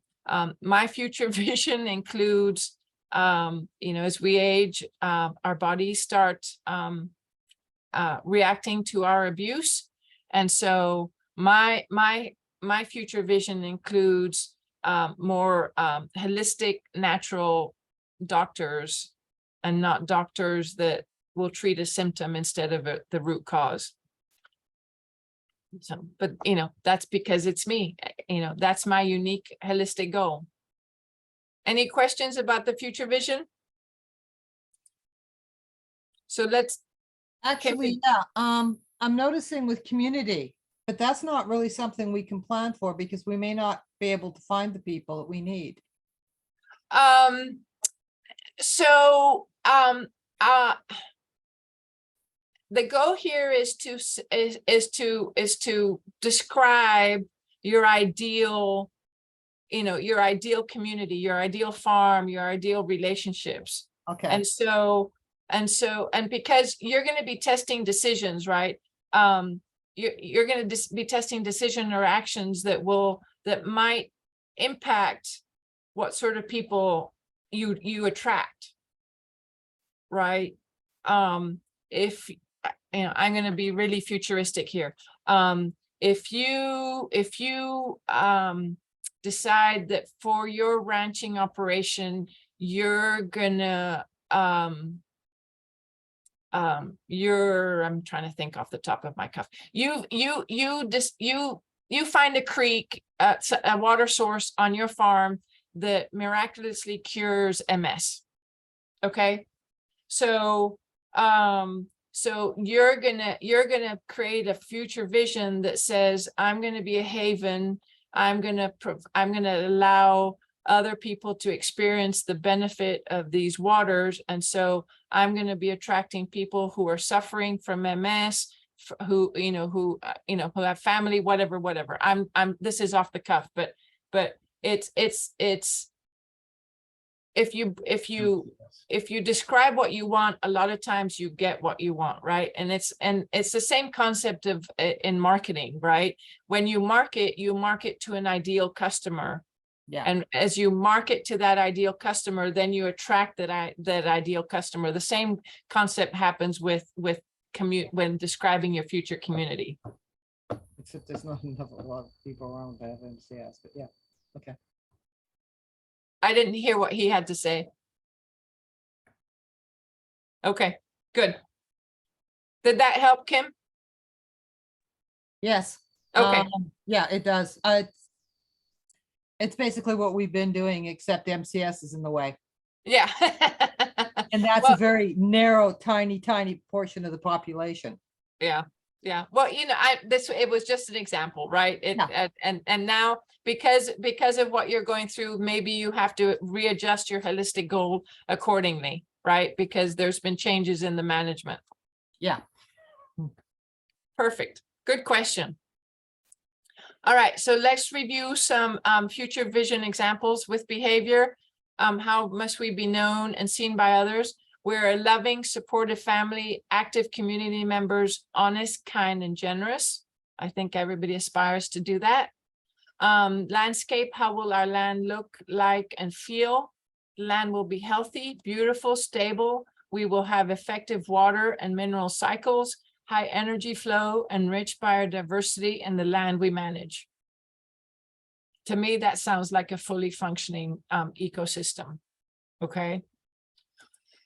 my future vision includes, you know, as we age, our bodies start reacting to our abuse. And so my future vision includes more holistic, natural doctors, and not doctors that will treat a symptom instead of the root cause. So, but you know, that's because it's me, you know, that's my unique holistic goal. Any questions about the future vision? So let's. Actually, yeah, I'm noticing with community, but that's not really something we can plan for, because we may not be able to find the people that we need. The goal here is to describe your ideal, you know, your ideal community, your ideal farm, your ideal relationships. Okay. And because you're going to be testing decisions, right? You're going to be testing decision or actions that might impact what sort of people you attract, right? If you know, I'm going to be really futuristic here. If you decide that for your ranching operation, you're gonna I'm trying to think off the top of my cuff. You find a creek, a water source on your farm that miraculously cures MS. Okay, so you're gonna create a future vision that says, I'm gonna be a haven. I'm gonna allow other people to experience the benefit of these waters, and so I'm going to be attracting people who are suffering from MS, who have family, whatever. This is off the cuff, but it's if you describe what you want, a lot of times you get what you want, right? And it's the same concept of in marketing, right? When you market to an ideal customer. Yeah. And as you market to that ideal customer, then you attract that ideal customer. The same concept happens with when describing your future community. Except there's not enough, a lot of people around to have MCS, but yeah, okay. I didn't hear what he had to say. Okay, good. Did that help, Kim? Yes. Okay, Yeah, it does. It's basically what we've been doing, except MCS is in the way. yeah. And that's Well, a very narrow, tiny, tiny portion of the population. yeah, yeah. Well, it was just an example, right? Yeah. And now because of what you're going through, maybe you have to readjust your holistic goal accordingly, right? Because there's been changes in the management. Yeah. Perfect. Good question. All right, so let's review some future vision examples with behavior. How must we be known and seen by others? We're a loving, supportive family, active community members, honest, kind, and generous. I think everybody aspires to do that. Landscape, how will our land look like and feel? Land will be healthy, beautiful, stable. We will have effective water and mineral cycles, high energy flow, and rich biodiversity in the land we manage. To me, that sounds like a fully functioning ecosystem. Okay.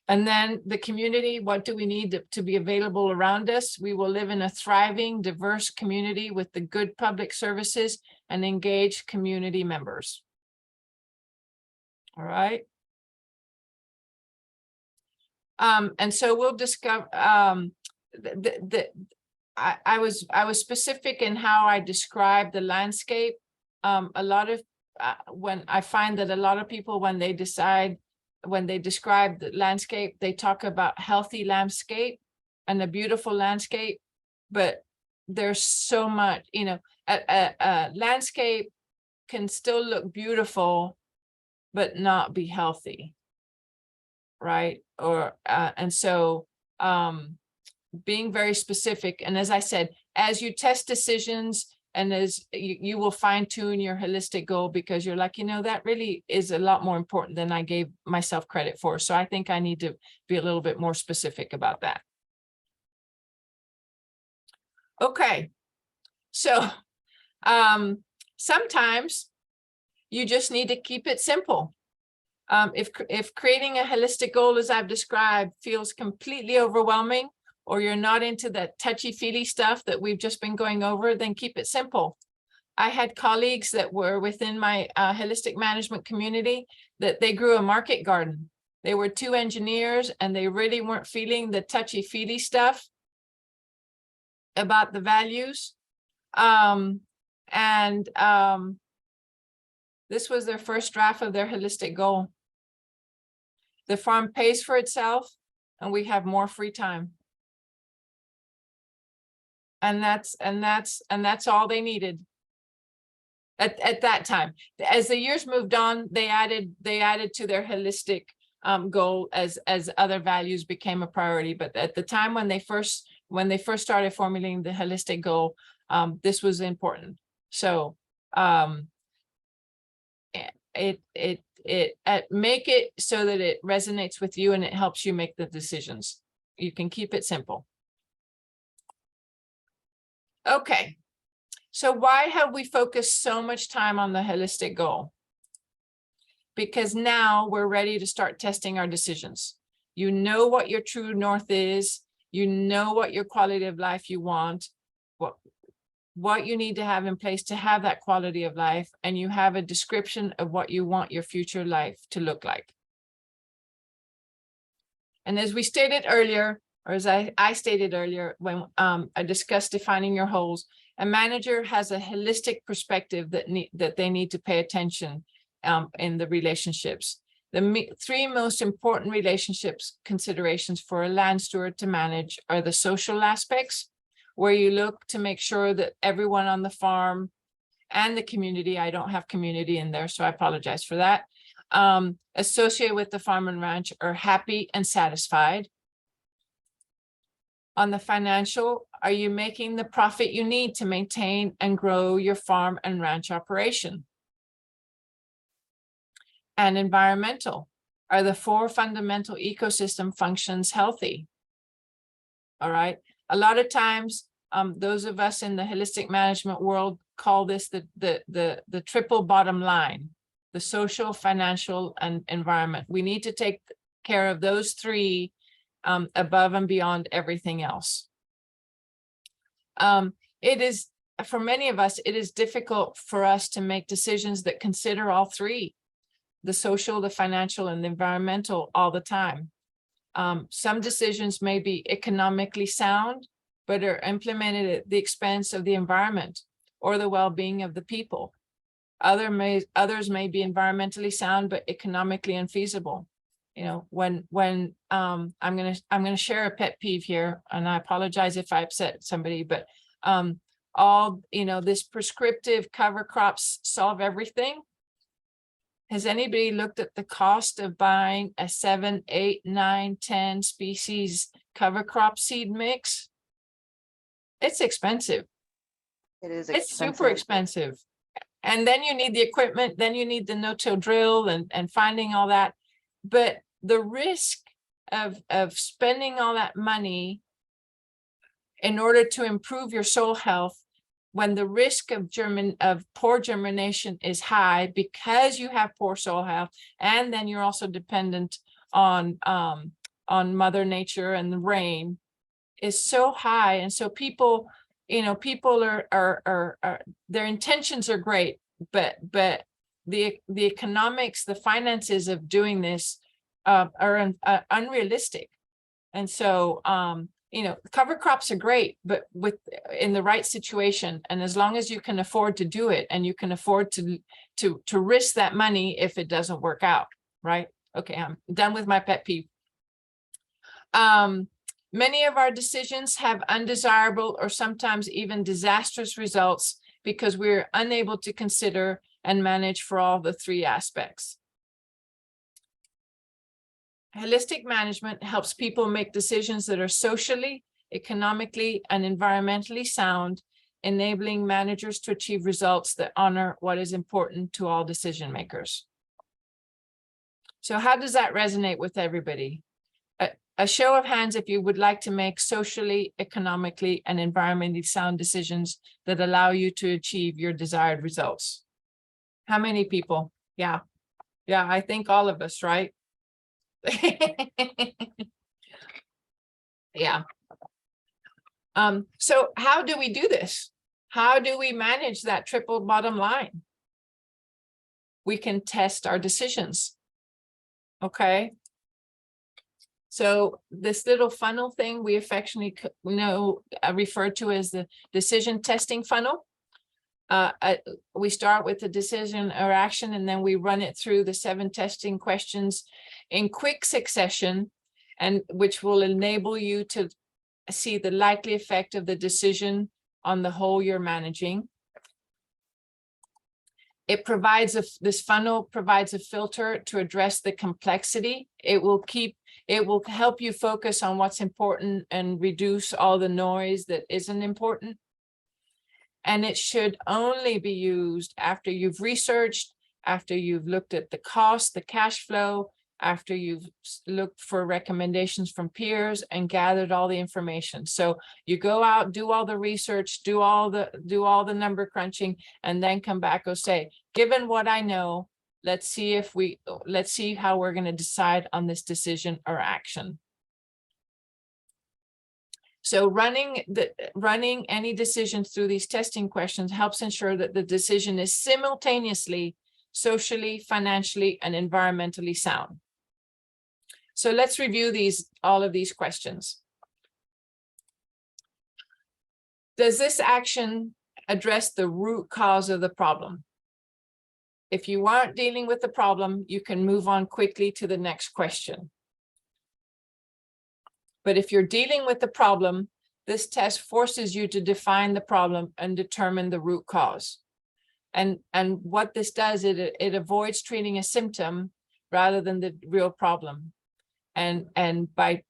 And then the community, what do we need to be available around us? We will live in a thriving, diverse community with the good public services and engaged community members. All right. And so we'll discover, I was specific in how I described the landscape. A lot of, when I find that a lot of people, when they describe the landscape, they talk about healthy landscape and a beautiful landscape, but there's so much, a landscape can still look beautiful, but not be healthy. Right. And so being very specific. And as I said, as you test decisions and as you will fine tune your holistic goal, because you're like, that really is a lot more important than I gave myself credit for. So I think I need to be a little bit more specific about that. Okay. So sometimes you just need to keep it simple. If creating a holistic goal, as I've described, feels completely overwhelming, or you're not into that touchy-feely stuff that we've just been going over, then keep it simple. I had colleagues that were within my holistic management community that they grew a market garden. They were 2 engineers and they really weren't feeling the touchy-feely stuff about the values. This was their first draft of their holistic goal. The farm pays for itself and we have more free time. And that's all they needed at that time. As the years moved on, they added to their holistic goal as other values became a priority. But at the time when they first started formulating the holistic goal, this was important. So make it so that it resonates with you and it helps you make the decisions. You can keep it simple. Okay, so why have we focused so much time on the holistic goal? Because now we're ready to start testing our decisions. You know what your true north is. You know what your quality of life you want, what you need to have in place to have that quality of life, and you have a description of what you want your future life to look like. And as we stated earlier, or as I stated earlier, when I discussed defining your wholes, a manager has a holistic perspective that they need to pay attention in the relationships. The 3 most important relationships considerations for a land steward to manage are the social aspects, where you look to make sure that everyone on the farm and the community, I don't have community in there, so I apologize for that, associated with the farm and ranch are happy and satisfied. On the financial, are you making the profit you need to maintain and grow your farm and ranch operation? and environmental. Are the 4 fundamental ecosystem functions healthy? All right. A lot of times, those of us in the holistic management world call this the triple bottom line, the social, financial, and environment. We need to take care of those 3 above and beyond everything else. It is, for many of us, it is difficult for us to make decisions that consider all 3, the social, the financial, and the environmental all the time. Some decisions may be economically sound, but are implemented at the expense of the environment or the well-being of the people. Others may be environmentally sound, but economically unfeasible. You know, when I'm gonna share a pet peeve here, and I apologize if I upset somebody, but this prescriptive cover crops solve everything. Has anybody looked at the cost of buying a 7, 8, 9, 10 species cover crop seed mix? It's expensive. It is It's super expensive. And then you need the equipment, then you need the no-till drill and finding all that. But the risk of spending all that money in order to improve your soil health, when the risk of poor germination is high because you have poor soil health, and then you're also dependent on Mother Nature and the rain, is so high. And so people are their intentions are great, but the economics, the finances of doing this are unrealistic. And so cover crops are great, but in the right situation, and as long as you can afford to do it, and you can afford to risk that money if it doesn't work out, right? Okay, I'm done with my pet peeve. Many of our decisions have undesirable or sometimes even disastrous results because we're unable to consider and manage for all the 3 aspects. Holistic management helps people make decisions that are socially, economically, and environmentally sound, enabling managers to achieve results that honor what is important to all decision makers. So how does that resonate with everybody? A show of hands if you would like to make socially, economically, and environmentally sound decisions that allow you to achieve your desired results. How many people? Yeah, I think all of us, right? Yeah. So how do we do this? How do we manage that triple bottom line? We can test our decisions. Okay. So this little funnel thing we affectionately refer to as the decision testing funnel. We start with the decision or action, and then we run it through the 7 testing questions in quick succession, and which will enable you to see the likely effect of the decision on the whole you're managing. It provides this funnel provides a filter to address the complexity. It will help you focus on what's important and reduce all the noise that isn't important. And it should only be used after you've researched, after you've looked at the cost, the cash flow, after you've looked for recommendations from peers and gathered all the information. So you go out, do all the research, do all the number crunching, and then come back and say, given what I know, let's see how we're going to decide on this decision or action. So running any decision through these testing questions helps ensure that the decision is simultaneously socially, financially, and environmentally sound. So let's review all of these questions. Does this action address the root cause of the problem? If you aren't dealing with the problem, you can move on quickly to the next question. But if you're dealing with the problem, this test forces you to define the problem and determine the root cause. And what this does, it avoids treating a symptom rather than the real problem. And by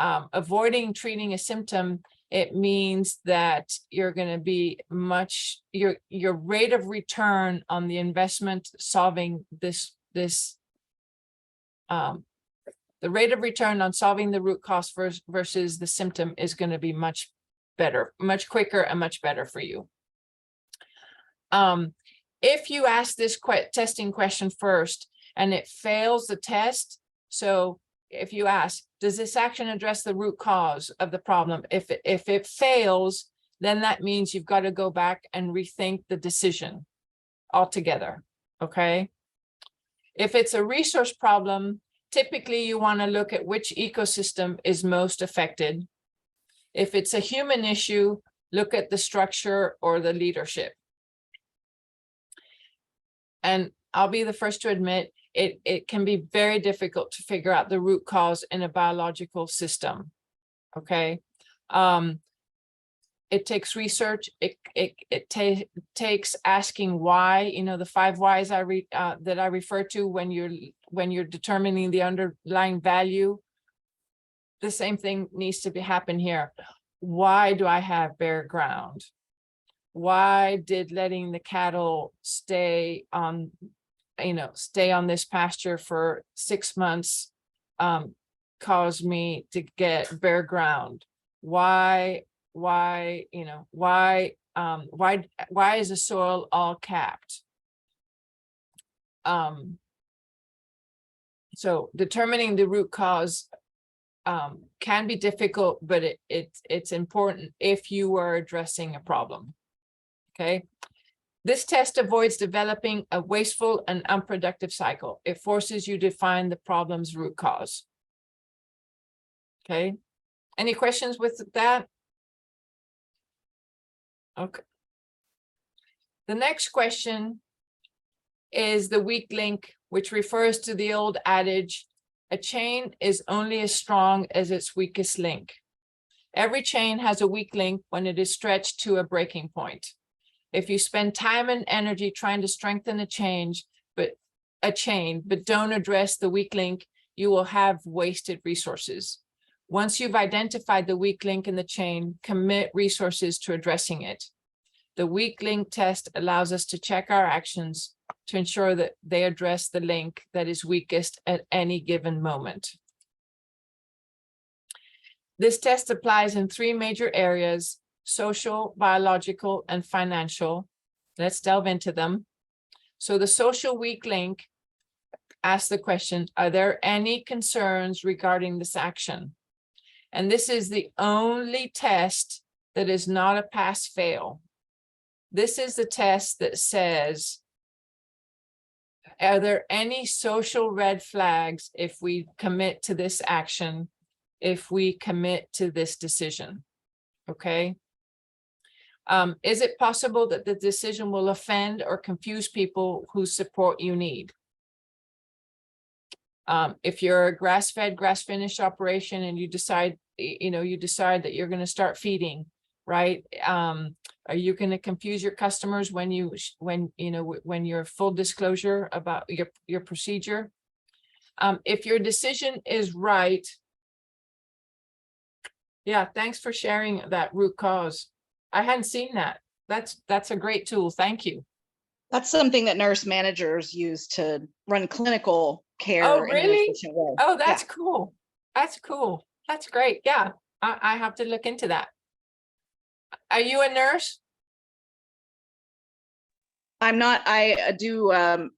avoiding treating a symptom, it means that you're going to be your rate of return on the investment solving the rate of return on solving the root cause versus the symptom is going to be much better, much quicker, and much better for you. If you ask this testing question first and it fails the test, so if you ask, does this action address the root cause of the problem? If it fails, then that means you've got to go back and rethink the decision altogether, okay? If it's a resource problem, typically you want to look at which ecosystem is most affected. If it's a human issue, look at the structure or the leadership. And I'll be the first to admit, it can be very difficult to figure out the root cause in a biological system, okay? It takes research, it takes asking why, you know, the 5 whys that I refer to when you're determining the underlying value. The same thing needs to happen here. Why do I have bare ground? Why did letting the cattle stay on this pasture for 6 months cause me to get bare ground? Why is the soil all capped? So determining the root cause can be difficult, but it's important if you are addressing a problem. Okay. This test avoids developing a wasteful and unproductive cycle. It forces you to find the problem's root cause. Okay. Any questions with that? Okay. The next question is the weak link, which refers to the old adage, a chain is only as strong as its weakest link. Every chain has a weak link when it is stretched to a breaking point. If you spend time and energy trying to strengthen a chain, but don't address the weak link, you will have wasted resources. Once you've identified the weak link in the chain, commit resources to addressing it. The weak link test allows us to check our actions to ensure that they address the link that is weakest at any given moment. This test applies in 3 major areas: social, biological, and financial. Let's delve into them. So the social weak link asks the question, are there any concerns regarding this action? And this is the only test that is not a pass-fail. This is the test that says, are there any social red flags if we commit to this action, if we commit to this decision? Okay. Is it possible that the decision will offend or confuse people whose support you need? If you're a grass-fed, grass-finished operation and you decide that you're going to start feeding, right? Are you going to confuse your customers when you're full disclosure about your procedure? If your decision is right, yeah, thanks for sharing that root cause. I hadn't seen that. That's a great tool. Thank you. That's something that nurse managers use to run clinical care. Oh, in an really? efficient way. Oh, that's Yeah. cool. That's cool. That's great. Yeah, I have to look into that. Are you a nurse? I'm not, I do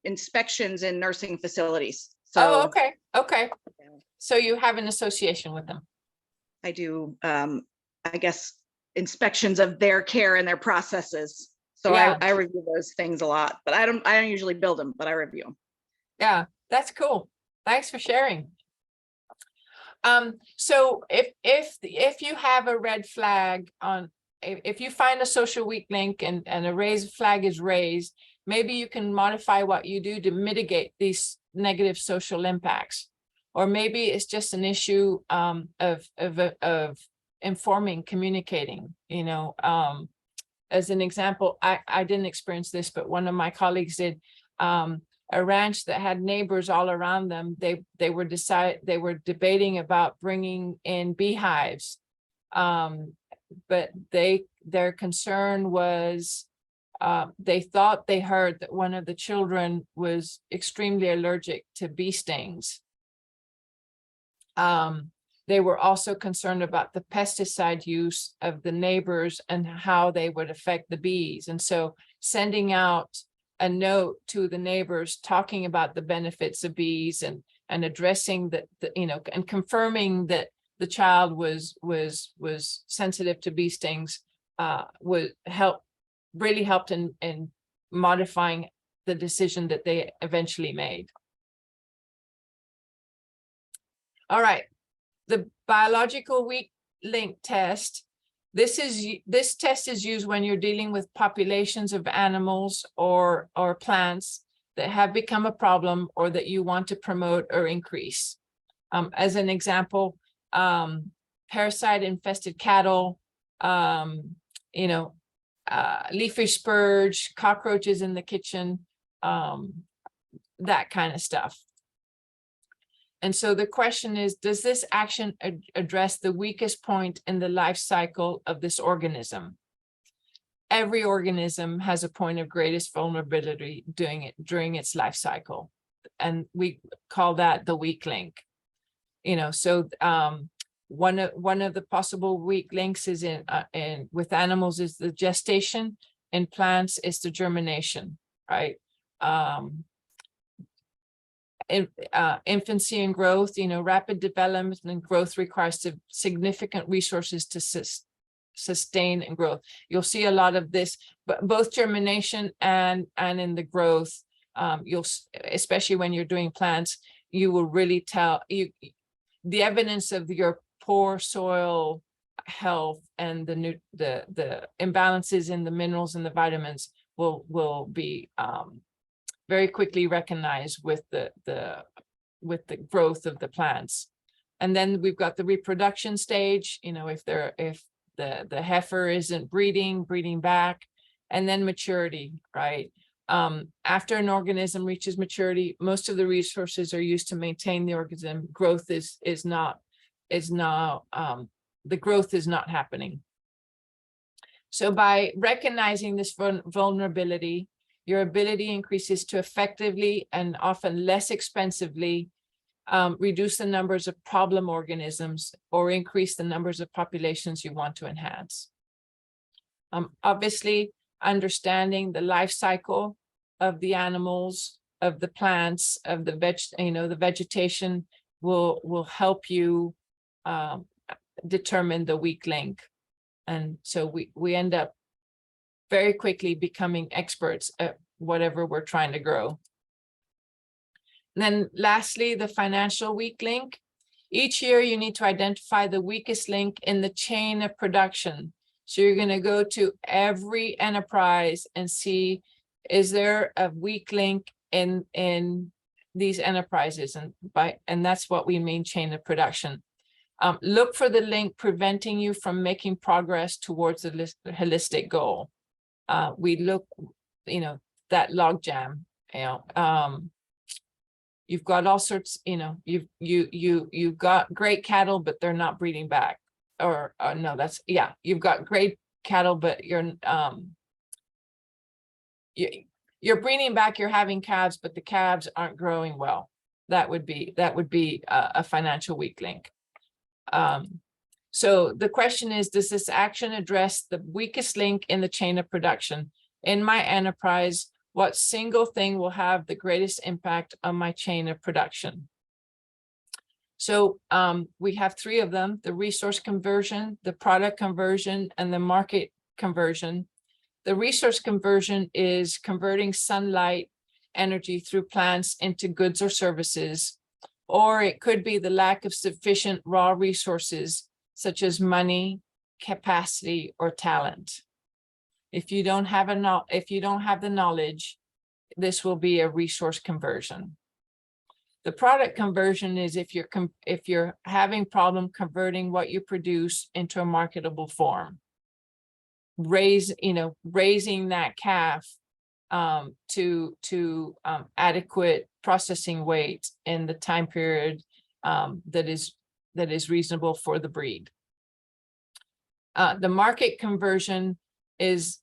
inspections in nursing facilities. So Oh, okay. Okay. So you have an association with them. I do, I guess, inspections of their care and their processes. So Yeah. I review those things a lot, but I don't usually build them, but I review them. Yeah, that's cool. Thanks for sharing. So if you have a red flag on, if you find a social weak link and a raised flag is raised, maybe you can modify what you do to mitigate these negative social impacts. Or maybe it's just an issue of informing, communicating, as an example, I didn't experience this, but one of my colleagues did. A ranch that had neighbors all around them, they were debating about bringing in beehives. their concern was, they thought they heard that one of the children was extremely allergic to bee stings. They were also concerned about the pesticide use of the neighbors and how they would affect the bees. And so sending out a note to the neighbors talking about the benefits of bees and addressing the and confirming that the child was sensitive to bee stings would really helped in modifying the decision that they eventually made. All right, the biological weak link test. This test is used when you're dealing with populations of animals or plants that have become a problem or that you want to promote or increase. As an example, parasite infested cattle, leafy spurge, cockroaches in the kitchen, that kind of stuff. And so the question is, does this action address the weakest point in the life cycle of this organism? Every organism has a point of greatest vulnerability during its life cycle. And we call that the weak link. So one of the possible weak links is with animals is the gestation, in plants is the germination, right? Infancy and growth, rapid development and growth requires significant resources to sustain and growth. You'll see a lot of this, but both germination and in the growth, especially when you're doing plants, you will really tell the evidence of your poor soil health and the imbalances in the minerals and the vitamins will be very quickly recognized with the growth of the plants. And then we've got the reproduction stage, if the heifer isn't breeding back, and then maturity, right? After an organism reaches maturity, most of the resources are used to maintain the organism. Growth the growth is not happening. So by recognizing this vulnerability, your ability increases to effectively and often less expensively reduce the numbers of problem organisms or increase the numbers of populations you want to enhance. Obviously, understanding the life cycle of the animals, of the plants, of the the vegetation will help you determine the weak link. And so we end up very quickly becoming experts at whatever we're trying to grow. And then lastly, the financial weak link. Each year you need to identify the weakest link in the chain of production. So you're going to go to every enterprise and see, is there a weak link in these enterprises? And that's what we mean chain of production. Look for the link preventing you from making progress towards the holistic goal. We look, that log jam, you've got all sorts, you've got great cattle, but they're not breeding back. Or no, you've got great cattle, but you're breeding back, you're having calves, but the calves aren't growing well. That would be a financial weak link. So the question is, does this action address the weakest link in the chain of production? In my enterprise, what single thing will have the greatest impact on my chain of production? So we have three of them: the resource conversion, the product conversion, and the market conversion. The resource conversion is converting sunlight energy through plants into goods or services, or it could be the lack of sufficient raw resources, such as money, capacity, or talent. If you don't have the knowledge, this will be a resource conversion. The product conversion is if you're having problem converting what you produce into a marketable form. Raising that calf to adequate processing weight in the time period that is reasonable for the breed. The market conversion is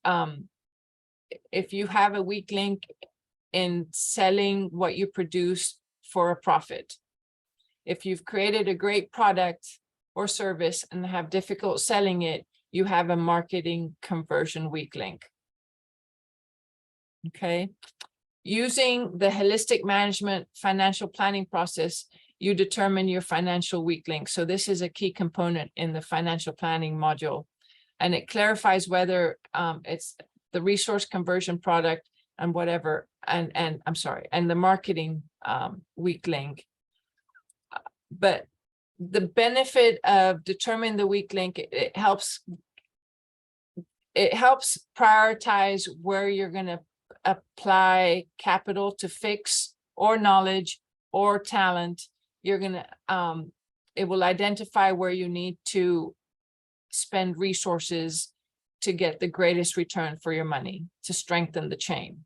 if you have a weak link in selling what you produce for a profit. If you've created a great product or service and have difficult selling it, you have a marketing conversion weak link. Okay. Using the holistic management financial planning process, you determine your financial weak link. So this is a key component in the financial planning module, and it clarifies whether it's the resource conversion product and whatever, and I'm sorry, and the marketing weak link. But the benefit of determining the weak link, it helps prioritize where you're going to apply capital to fix, or knowledge or talent. You're going to it will identify where you need to spend resources to get the greatest return for your money, to strengthen the chain.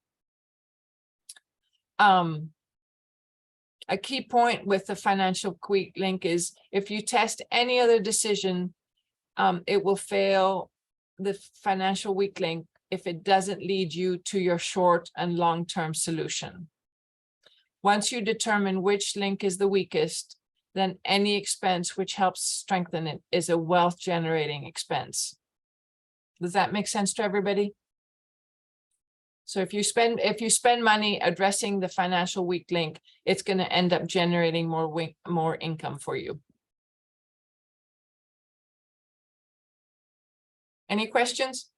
A key point with the financial weak link is if you test any other decision, it will fail the financial weak link if it doesn't lead you to your short and long-term solution. Once you determine which link is the weakest, then any expense which helps strengthen it is a wealth-generating expense. Does that make sense to everybody? So if you spend money addressing the financial weak link, it's going to end up generating more income for you. Any questions?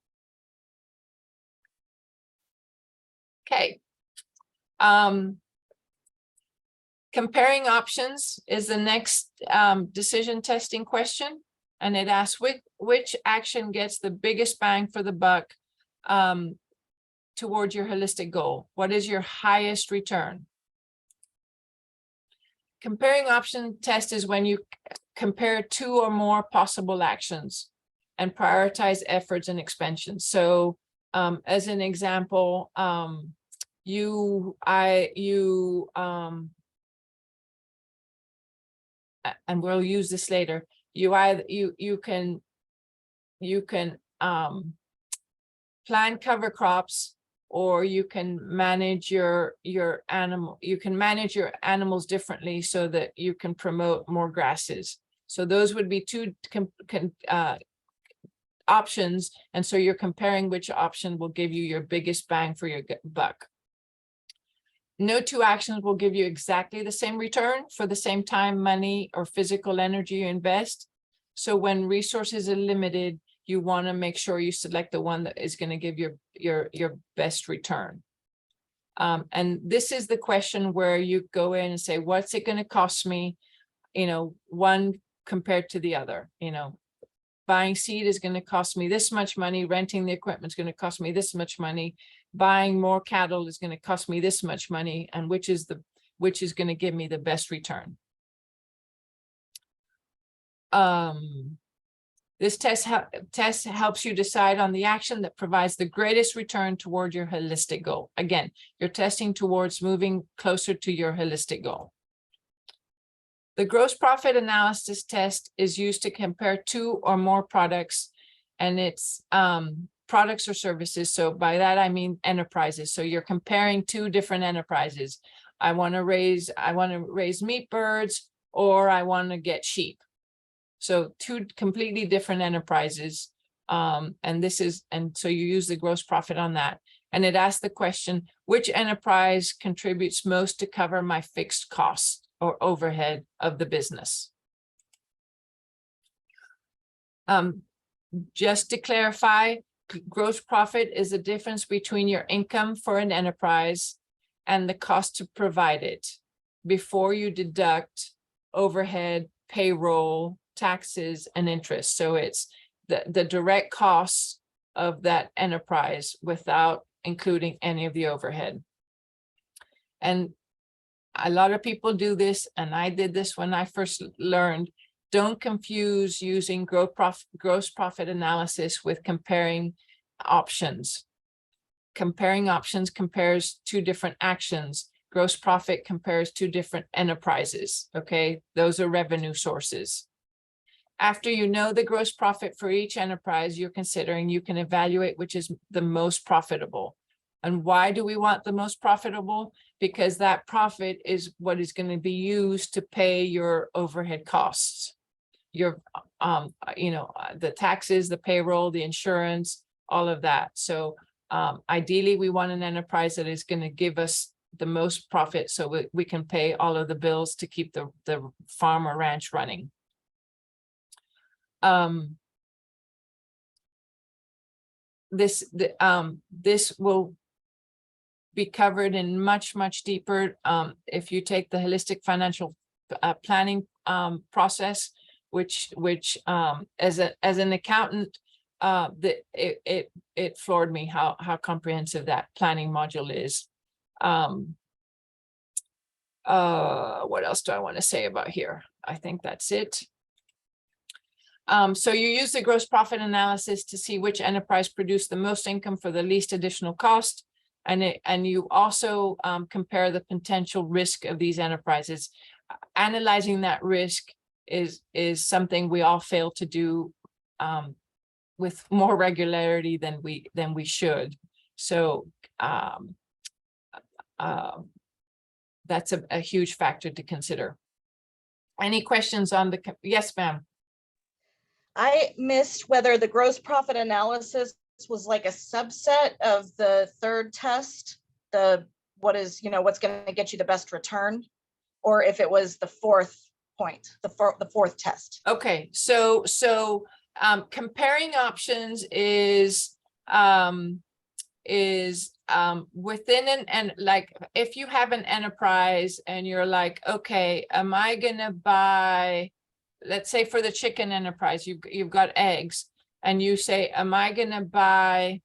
Okay. Comparing options is the next decision testing question, and it asks which action gets the biggest bang for the buck towards your holistic goal. What is your highest return? Comparing option test is when you compare two or more possible actions and prioritize efforts and expenses. So as an example, and we'll use this later. You can plan cover crops, or you can manage your animals differently so that you can promote more grasses. So those would be two options, and so you're comparing which option will give you your biggest bang for your buck. No two actions will give you exactly the same return for the same time, money, or physical energy you invest. So when resources are limited, you want to make sure you select the one that is going to give your best return. And this is the question where you go in and say, what's it going to cost me? One compared to the other. Buying seed is going to cost me this much money. Renting the equipment is going to cost me this much money. Buying more cattle is going to cost me this much money. And which is going to give me the best return? This test helps you decide on the action that provides the greatest return toward your holistic goal. Again, you're testing towards moving closer to your holistic goal. The gross profit analysis test is used to compare two or more products, and it's products or services. So by that, I mean enterprises. So you're comparing two different enterprises. I want to raise meat birds, or I want to get sheep. So two completely different enterprises. And so you use the gross profit on that. And it asks the question, which enterprise contributes most to cover my fixed costs or overhead of the business? Just to clarify, gross profit is the difference between your income for an enterprise and the cost to provide it before you deduct overhead, payroll, taxes, and interest. So it's the direct costs of that enterprise without including any of the overhead. And a lot of people do this, and I did this when I first learned. Don't confuse using gross profit analysis with comparing options. Comparing options compares two different actions. Gross profit compares two different enterprises. Okay, those are revenue sources. After you know the gross profit for each enterprise you're considering, you can evaluate which is the most profitable. And why do we want the most profitable? Because that profit is what is going to be used to pay your overhead costs. Your, the taxes, the payroll, the insurance, all of that. So ideally, we want an enterprise that is going to give us the most profit so we can pay all of the bills to keep the farm or ranch running. This will be covered in much deeper if you take the holistic financial planning process, which as an accountant, it floored me how comprehensive that planning module is. What else do I want to say about here? I think that's it. So you use the gross profit analysis to see which enterprise produced the most income for the least additional cost. And you also compare the potential risk of these enterprises. Analyzing that risk is something we all fail to do with more regularity than we should. So that's a huge factor to consider. Any questions on the, yes, ma'am. I missed whether the gross profit analysis was like a subset of the third test, what's going to get you the best return, or if it was the fourth point, the fourth test. Okay, so comparing options is within and like if you have an enterprise and you're like, okay, am I gonna buy, let's say for the chicken enterprise, you've got eggs, and you say, am I gonna buy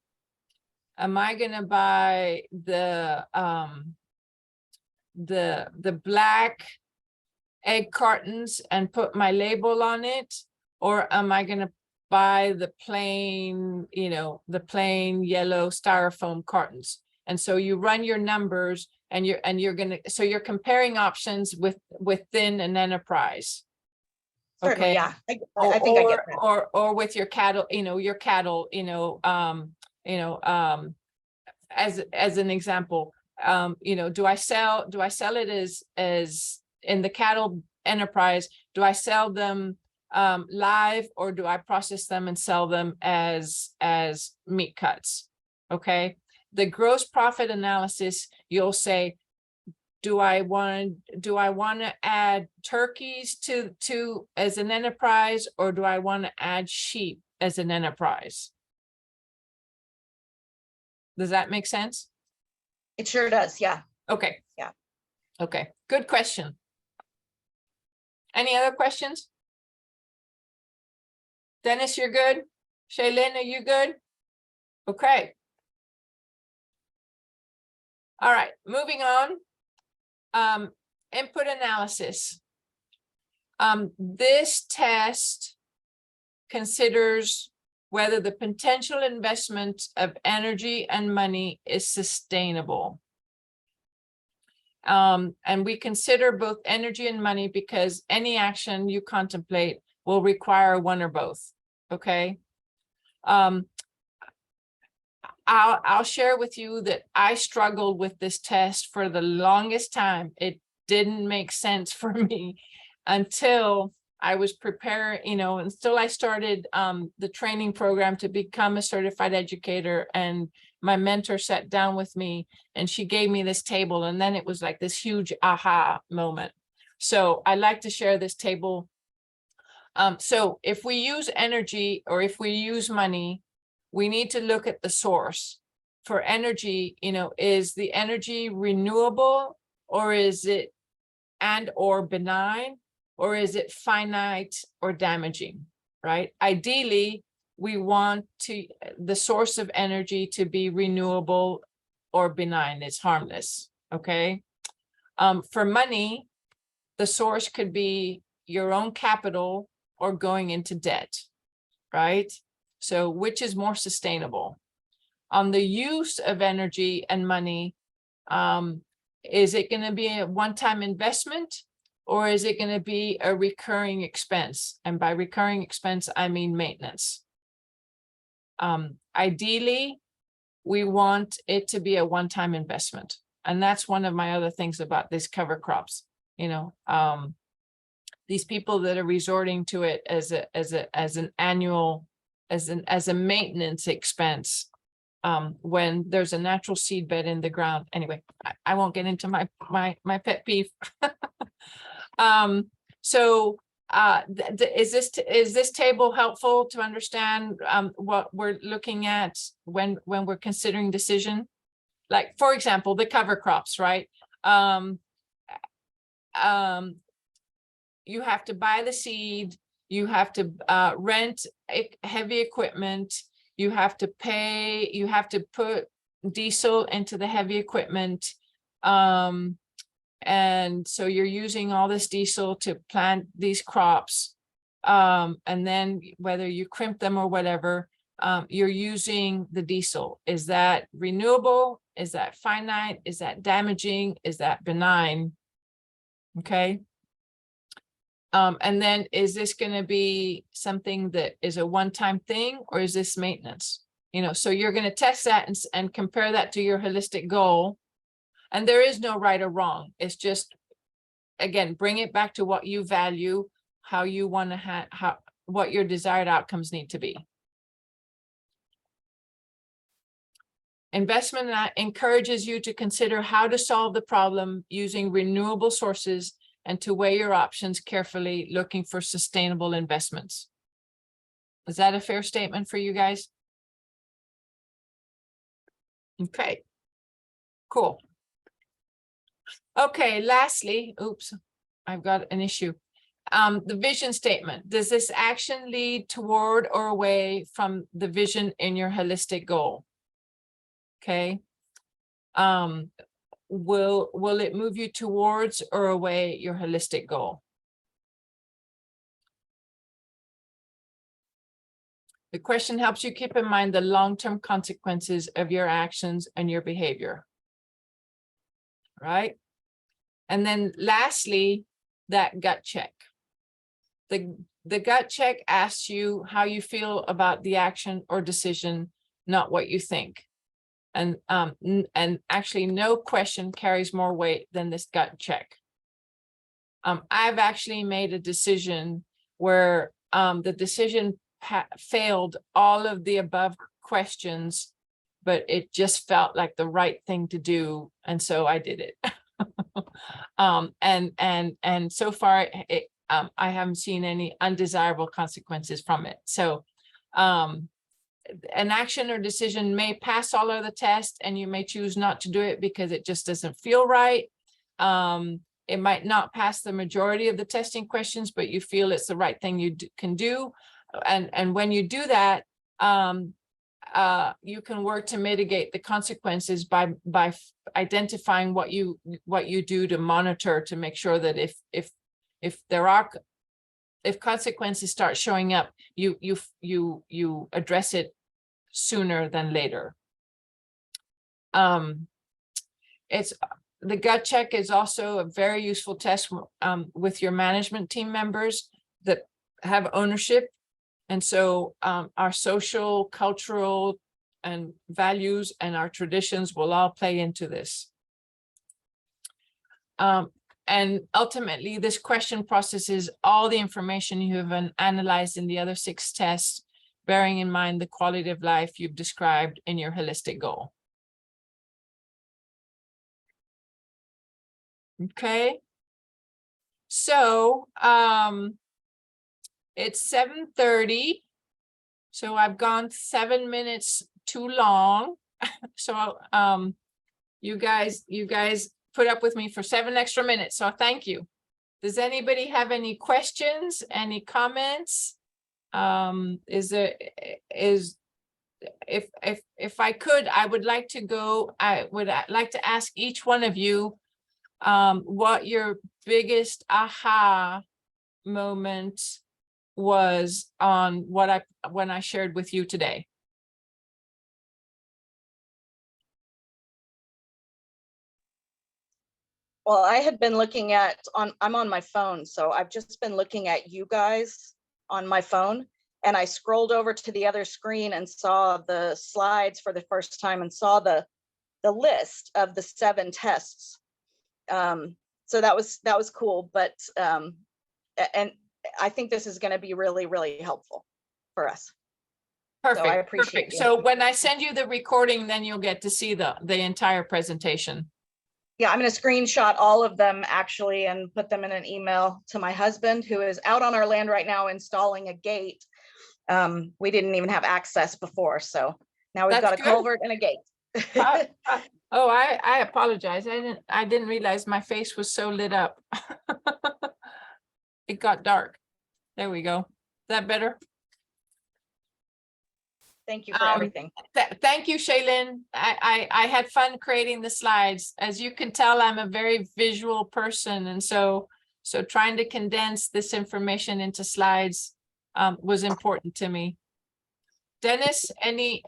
the black egg cartons and put my label on it, or am I gonna buy the plain, the plain yellow styrofoam cartons? And so you run your numbers and you're comparing options within an enterprise. Certainly, Okay. yeah. I think I get that. Or with your cattle, as an example, do I sell it as in the cattle enterprise, do I sell them live, or do I process them and sell them as meat cuts? Okay. The gross profit analysis, you'll say, do I want to add turkeys to as an enterprise, or do I want to add sheep as an enterprise? Does that make sense? It sure does, yeah. Okay. Yeah. Okay, good question. Any other questions? Dennis, you're good? Shaylin, are you good? Okay. All right, moving on. Input analysis. This test considers whether the potential investment of energy and money is sustainable. And we consider both energy and money because any action you contemplate will require one or both. Okay. I'll share with you that I struggled with this test for the longest time. It didn't make sense for me until I was preparing, until I started the training program to become a certified educator, and my mentor sat down with me and she gave me this table, and then it was like this huge aha moment. So I like to share this table. So if we use energy or if we use money, we need to look at the source. For energy, is the energy renewable, or is it or benign, or is it finite or damaging, right? Ideally, we want the source of energy to be renewable or benign, it's harmless, okay? For money, the source could be your own capital or going into debt, right? So which is more sustainable? On the use of energy and money, is it going to be a one-time investment, or is it going to be a recurring expense? And by recurring expense, I mean maintenance. Ideally, we want it to be a one-time investment. And that's one of my other things about these cover crops. You know, these people that are resorting to it as an annual, as a maintenance expense, when there's a natural seed bed in the ground. Anyway, I won't get into my pet peeve. So is this table helpful to understand what we're looking at when we're considering decision? Like, for example, the cover crops, right? You have to buy the seed, you have to rent heavy equipment, you have to pay, you have to put diesel into the heavy equipment. And so you're using all this diesel to plant these crops. And then whether you crimp them or whatever, you're using the diesel. Is that renewable? Is that finite? Is that damaging? Is that benign? Okay. And then is this going to be something that is a one-time thing, or is this maintenance? You know, so you're going to test that and compare that to your holistic goal. And there is no right or wrong. It's just, again, bring it back to what you value, how you want to have, what your desired outcomes need to be. Investment encourages you to consider how to solve the problem using renewable sources and to weigh your options carefully, looking for sustainable investments. Is that a fair statement for you guys? Okay, cool. Okay, lastly, oops, I've got an issue. The vision statement. Does this action lead toward or away from the vision in your holistic goal? Okay. Will it move you towards or away your holistic goal? The question helps you keep in mind the long-term consequences of your actions and your behavior. Right? And then lastly, that gut check. The gut check asks you how you feel about the action or decision, not what you think. And actually no question carries more weight than this gut check. I've actually made a decision where the decision failed all of the above questions, but it just felt like the right thing to do, and so I did it. And so far I haven't seen any undesirable consequences from it. So an action or decision may pass all of the tests, and you may choose not to do it because it just doesn't feel right. It might not pass the majority of the testing questions, but you feel it's the right thing you can do. And when you do that, you can work to mitigate the consequences by identifying what you do to monitor, to make sure that if consequences start showing up, you address it sooner than later. The gut check is also a very useful test with your management team members that have ownership. And so our social, cultural, and values and our traditions will all play into this. And ultimately, this question processes all the information you have analyzed in the other 6 tests, bearing in mind the quality of life you've described in your holistic goal. Okay. So it's 7:30. So I've gone 7 minutes too long. So you guys put up with me for 7 extra minutes. So thank you. Does anybody have any questions, any comments? If I could, I would like to go, I would like to ask each one of you what your biggest aha moment was on when I shared with you today. Well, I had been looking at I'm on my phone, so I've just been looking at you guys on my phone. And I scrolled over to the other screen and saw the slides for the first time and saw the list of the 7 tests. So that was cool, but and I think this is going to be really, really helpful for us. I Perfect, appreciate perfect. you. So when I send you the recording, then you'll get to see the entire presentation. Yeah, I'm going to screenshot all of them actually and put them in an email to my husband, who is out on our land right now installing a gate. We didn't even have access before, so now we've got a That's good. culvert and a gate. Oh, I apologize. I didn't realize my face was so lit up. It got dark. There we go. Is that better? Thank you for Um, everything. Thank you, Shaylin. I had fun creating the slides. As you can tell, I'm a very visual person, and so trying to condense this information into slides was important to me. Dennis, any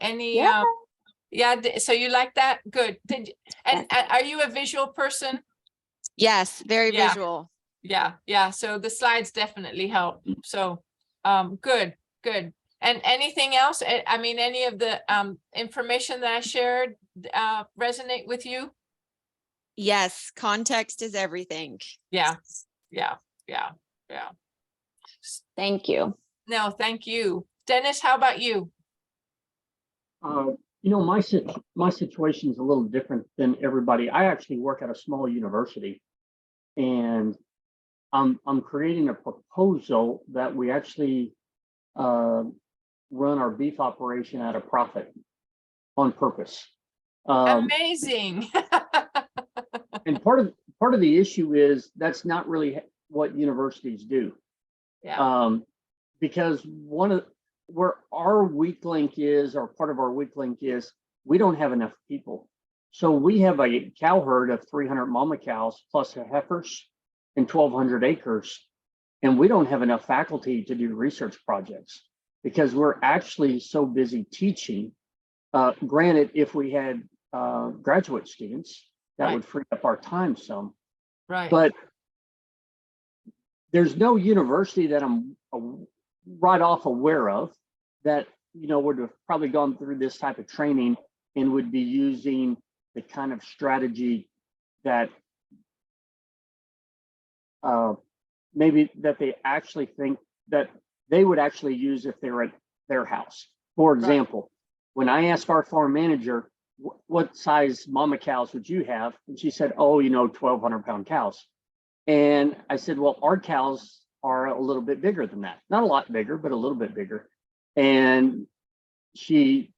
Yeah. so you like that? Good. And are you a visual person? Yes, very Yeah. visual. Yeah. So the slides definitely help. So good. And anything else? I mean, any of the information that I shared resonate with you? Yes, context is everything. Yeah. Thank you. No, thank you. Dennis, how about you? My situation is a little different than everybody. I actually work at a small university, and I'm creating a proposal that we actually run our beef operation at a profit on purpose. Amazing. And part of the issue is that's not really what universities do. Yeah. Because where our weak link is, or part of our weak link is, we don't have enough people. So we have a cow herd of 300 mama cows plus heifers and 1,200 acres. And we don't have enough faculty to do research projects because we're actually so busy teaching. Granted, if we had graduate students, that Right. would free up our time some. Right. But there's no university that I'm right off aware of that, would have probably gone through this type of training and would be using the kind of strategy that maybe that they actually think that they would actually use if they were at their house. For example, when I asked our farm manager, what size mama cows would you have? And she said, 1,200 pound cows. And I said, well, our cows are a little bit bigger than that. Not a lot bigger, but a little bit bigger. And she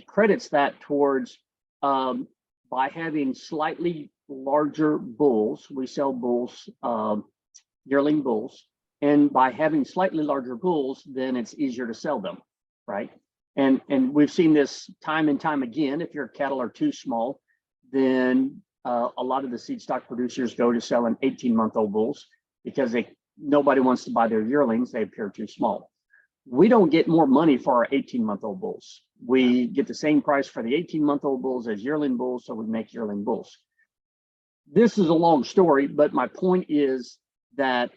credits that towards by having slightly larger bulls. We sell bulls, yearling bulls. And by having slightly larger bulls, then it's easier to sell them, right? And we've seen this time and time again. If your cattle are too small, then a lot of the seed stock producers go to selling 18-month-old bulls because nobody wants to buy their yearlings. They appear too small. We don't get more money for our 18-month-old bulls. We get the same price for the 18-month-old bulls as yearling bulls, so we make yearling bulls. This is a long story, but my point is that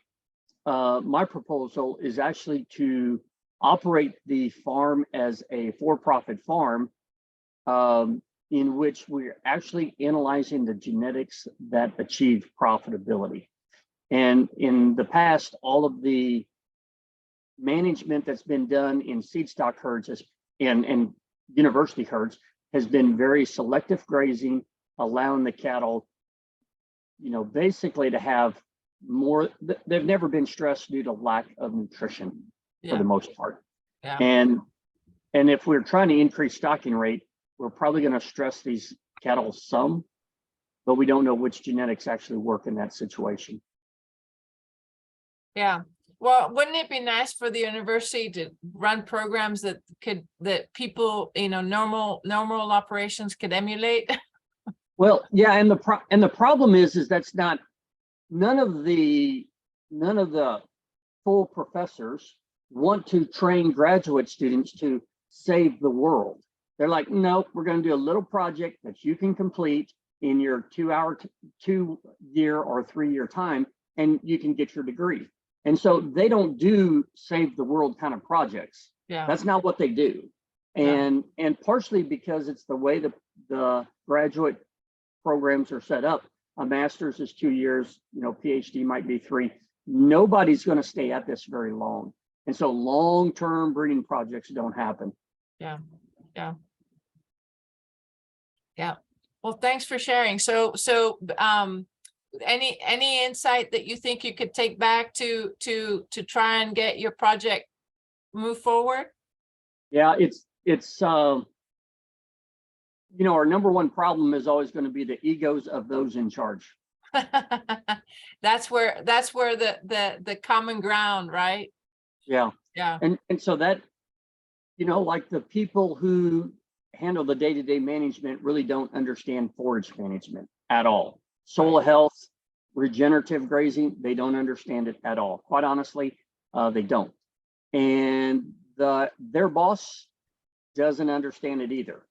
my proposal is actually to operate the farm as a for-profit farm, in which we're actually analyzing the genetics that achieve profitability. And in the past, all of the management that's been done in seed stock herds and university herds has been very selective grazing, allowing the cattle, basically to have more. They've never been stressed due to lack of nutrition for the most part. Yeah. And if we're trying to increase stocking rate, we're probably going to stress these cattle some, but we don't know which genetics actually work in that situation. Yeah. Well, wouldn't it be nice for the university to run programs that people, normal operations could emulate? Well, yeah, and the problem is that's not none of the full professors want to train graduate students to save the world. They're like, no, we're going to do a little project that you can complete in your 2-year or 3-year time, and you can get your degree. And so they don't do save the world kind of projects. Yeah. That's not what they do. Yeah. And partially because it's the way the graduate programs are set up. A master's is 2 years, PhD might be 3. Nobody's going to stay at this very long. And so long-term breeding projects don't happen. Yeah. Well, thanks for sharing. So, any insight that you think you could take back to try and get your project move forward? Yeah, it's our number one problem is always going to be the egos of those in charge. That's where the common ground, right? Yeah. Yeah. And so that, like the people who handle the day-to-day management really don't understand forage management at all. Soil health, regenerative grazing, they don't understand it at all. Quite honestly, they don't. And their boss doesn't understand it either.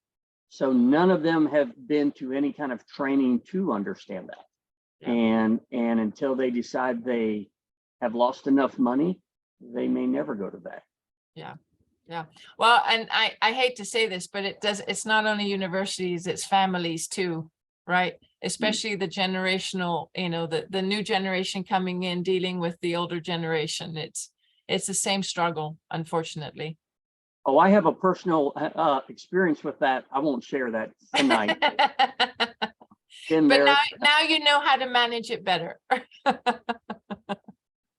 So none of them have been to any kind of training to understand that. Yeah. And until they decide they have lost enough money, they may never go to that. Yeah. Well, and I hate to say this, but it's not only universities, it's families too, right? Especially the generational, the new generation coming in, dealing with the older generation. It's the same struggle, unfortunately. Oh, I have a personal experience with that. I won't share that tonight. Been But there, now you know how to manage it better.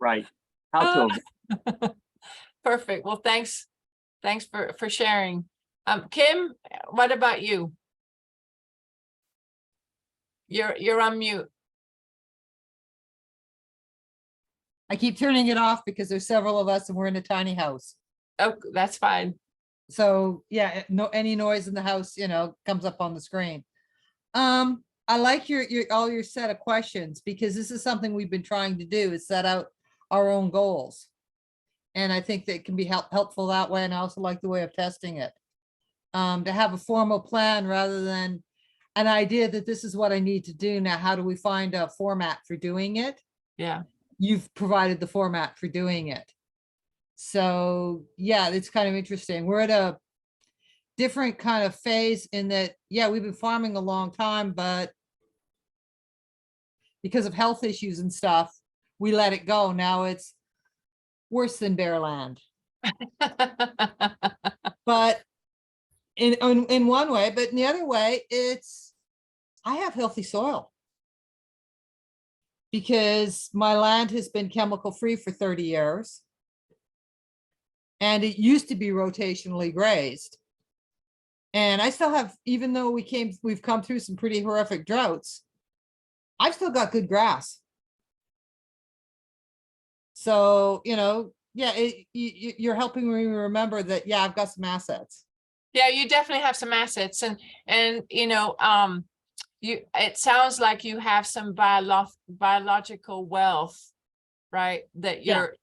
right? How to Perfect. Well, thanks for sharing. Kim, what about you? You're on mute. I keep turning it off because there's several of us and we're in a tiny house. Oh, that's fine. So yeah, no, any noise in the house, comes up on the screen. I like your set of questions because this is something we've been trying to do, is set out our own goals. And I think that it can be helpful that way. And I also like the way of testing it. To have a formal plan rather than an idea that this is what I need to do. Now, how do we find a format for doing it? Yeah. You've provided the format for doing it. So yeah, it's kind of interesting. We're at a different kind of phase in that, yeah, we've been farming a long time, but because of health issues and stuff, we let it go. Now it's worse than bare land. But in one way, but in the other way, I have healthy soil. Because my land has been chemical free for 30 years. And it used to be rotationally grazed. And I still have, even though we've come through some pretty horrific droughts, I've still got good grass. So, yeah, you're helping me remember that, yeah, I've got some assets. Yeah, you definitely have some assets, and it sounds like you have some biological wealth, right? That you're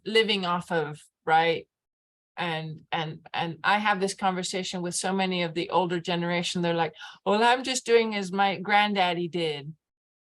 living off of, right? And I have this conversation with so many of the older generation. They're like, well, I'm just doing as my granddaddy did.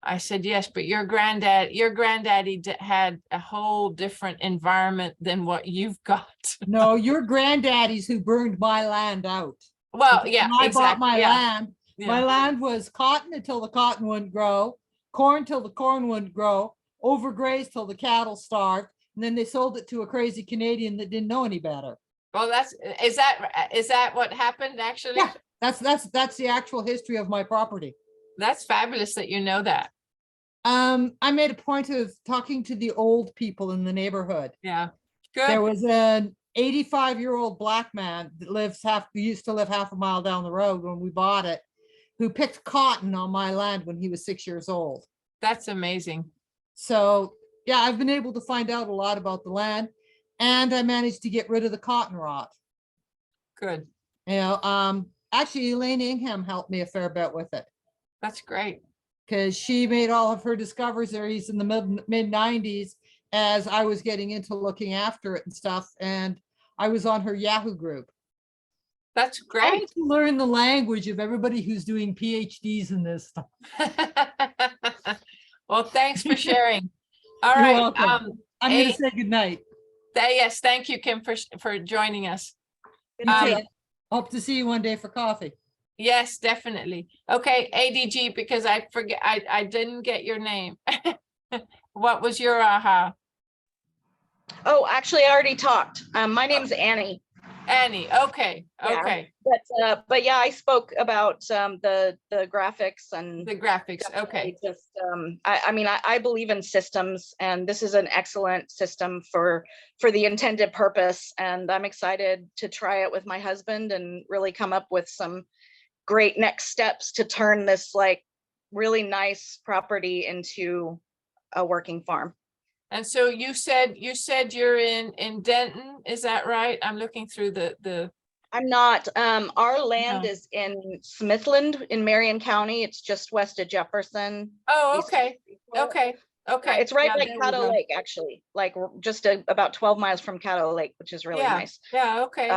I said, yes, but your granddaddy had a whole different environment than what you've got. No, your granddaddies who burned my land out. Well, Because yeah, when I bought exactly. my Yeah, land. My yeah. land was cotton until the cotton wouldn't grow, corn till the corn wouldn't grow, overgrazed till the cattle starved, and then they sold it to a crazy Canadian that didn't know any better. Well, is that what happened actually? Yeah, that's the actual history of my property. That's fabulous that you know that. I made a point of talking to the old people in the neighborhood. Yeah, There good. was an 85-year-old black man that used to live half a mile down the road when we bought it, who picked cotton on my land when he was 6 years old. That's amazing. So yeah, I've been able to find out a lot about the land, and I managed to get rid of the cotton rot. Good. Actually, Elaine Ingham helped me a fair bit with it That's great. because she made all of her discoveries in the mid 90s as I was getting into looking after it and stuff. And I was on her Yahoo group. That's I great. had to learn the language of everybody who's doing PhDs in this stuff. Well, thanks for sharing. All You're right. welcome. I'm gonna A- say goodnight. Yes, thank you, Kim, for joining us. Good You to see too. you. Hope to see you one day for coffee. Yes, definitely. Okay, ADG, because I forget, I didn't get your name. What was your aha? Oh, actually, I already talked. My name's Annie. Annie, okay, Yeah. okay, But yeah, I spoke about the graphics and the graphics, okay. definitely just, I mean, I believe in systems, and this is an excellent system for the intended purpose. And I'm excited to try it with my husband and really come up with some great next steps to turn this like really nice property into a working farm. And so you said you're in Denton, is that right? I'm looking through the, I'm not, our land No. is in Smithland in Marion County. It's just west of Jefferson. oh, east of okay, Springfield. okay, Yeah, okay. it's right Yeah, by there we Caddo go. Lake, actually, like just about 12 miles from Caddo Lake, which is really Yeah, nice. yeah, okay,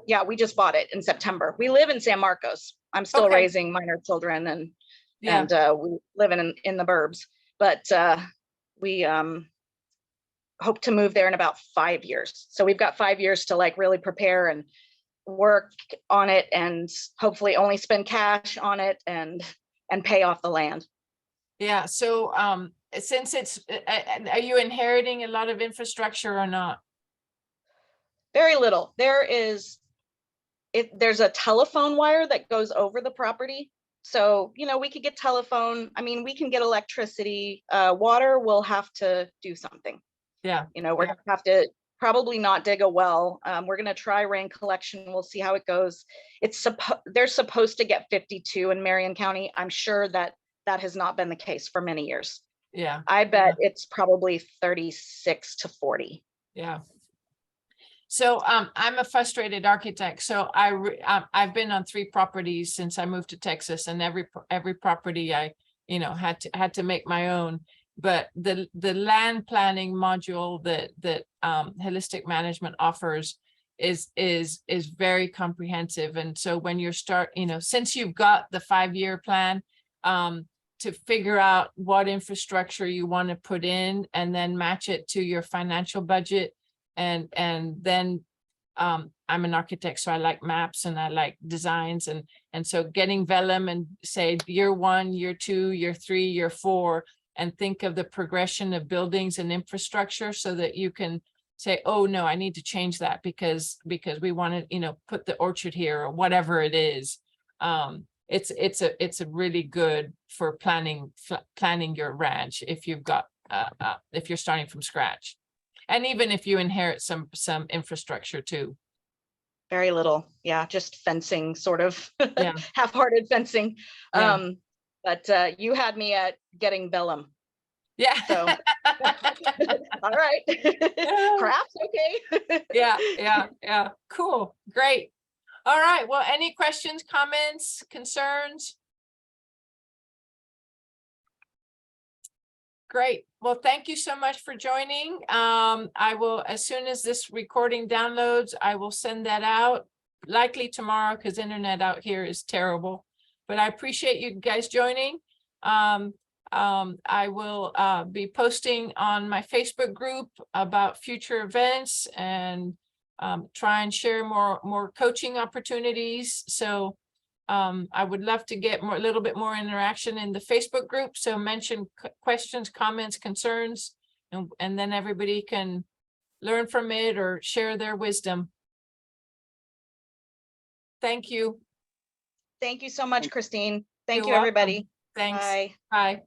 Yeah, we just bought it in September. We live in San Marcos. I'm still Okay. raising minor children and yeah, we live in the burbs, but we hope to move there in about 5 years. So we've got 5 years to like really prepare and work on it and hopefully only spend cash on it and pay off the land. yeah. So, since it's, are you inheriting a lot of infrastructure or not? Very little. There's a telephone wire that goes over the property. So, we could get telephone. I mean, we can get electricity. Water, we'll have to do something. Yeah, We're gonna have to probably not dig a well. We're gonna try rain collection. We'll see how it goes. They're supposed to get 52 in Marion County. I'm sure that has not been the case for many years. yeah, I bet it's probably 36 to 40. yeah. So, I'm a frustrated architect, so I've been on 3 properties since I moved to Texas, and every property I, had to make my own. But the land planning module that Holistic Management offers is very comprehensive. And so when you start, since you've got the 5-year plan, to figure out what infrastructure you want to put in and then match it to your financial budget. And then I'm an architect, so I like maps and I like designs, and so getting vellum and say year 1, year 2, year 3, year 4, and think of the progression of buildings and infrastructure so that you can say, oh no, I need to change that because we want to, put the orchard here or whatever it is. It's a really good for planning your ranch if you've got if you're starting from scratch. And even if you inherit some infrastructure too. Very little. Yeah, just fencing, sort of Yeah. half-hearted fencing. Yeah. But you had me at getting vellum. Yeah. So all right. Crafts, okay. Yeah. Cool. Great. All right. Well, any questions, comments, concerns? Great. Well, thank you so much for joining. I will, as soon as this recording downloads, I will send that out, likely tomorrow because internet out here is terrible. But I appreciate you guys joining. I will be posting on my Facebook group about future events and try and share more coaching opportunities. So I would love to get a little bit more interaction in the Facebook group. So mention questions, comments, concerns, and then everybody can learn from it or share their wisdom. Thank you. Thank you so much, Christine. Thank You're you, welcome. everybody. Thanks. Bye. Bye.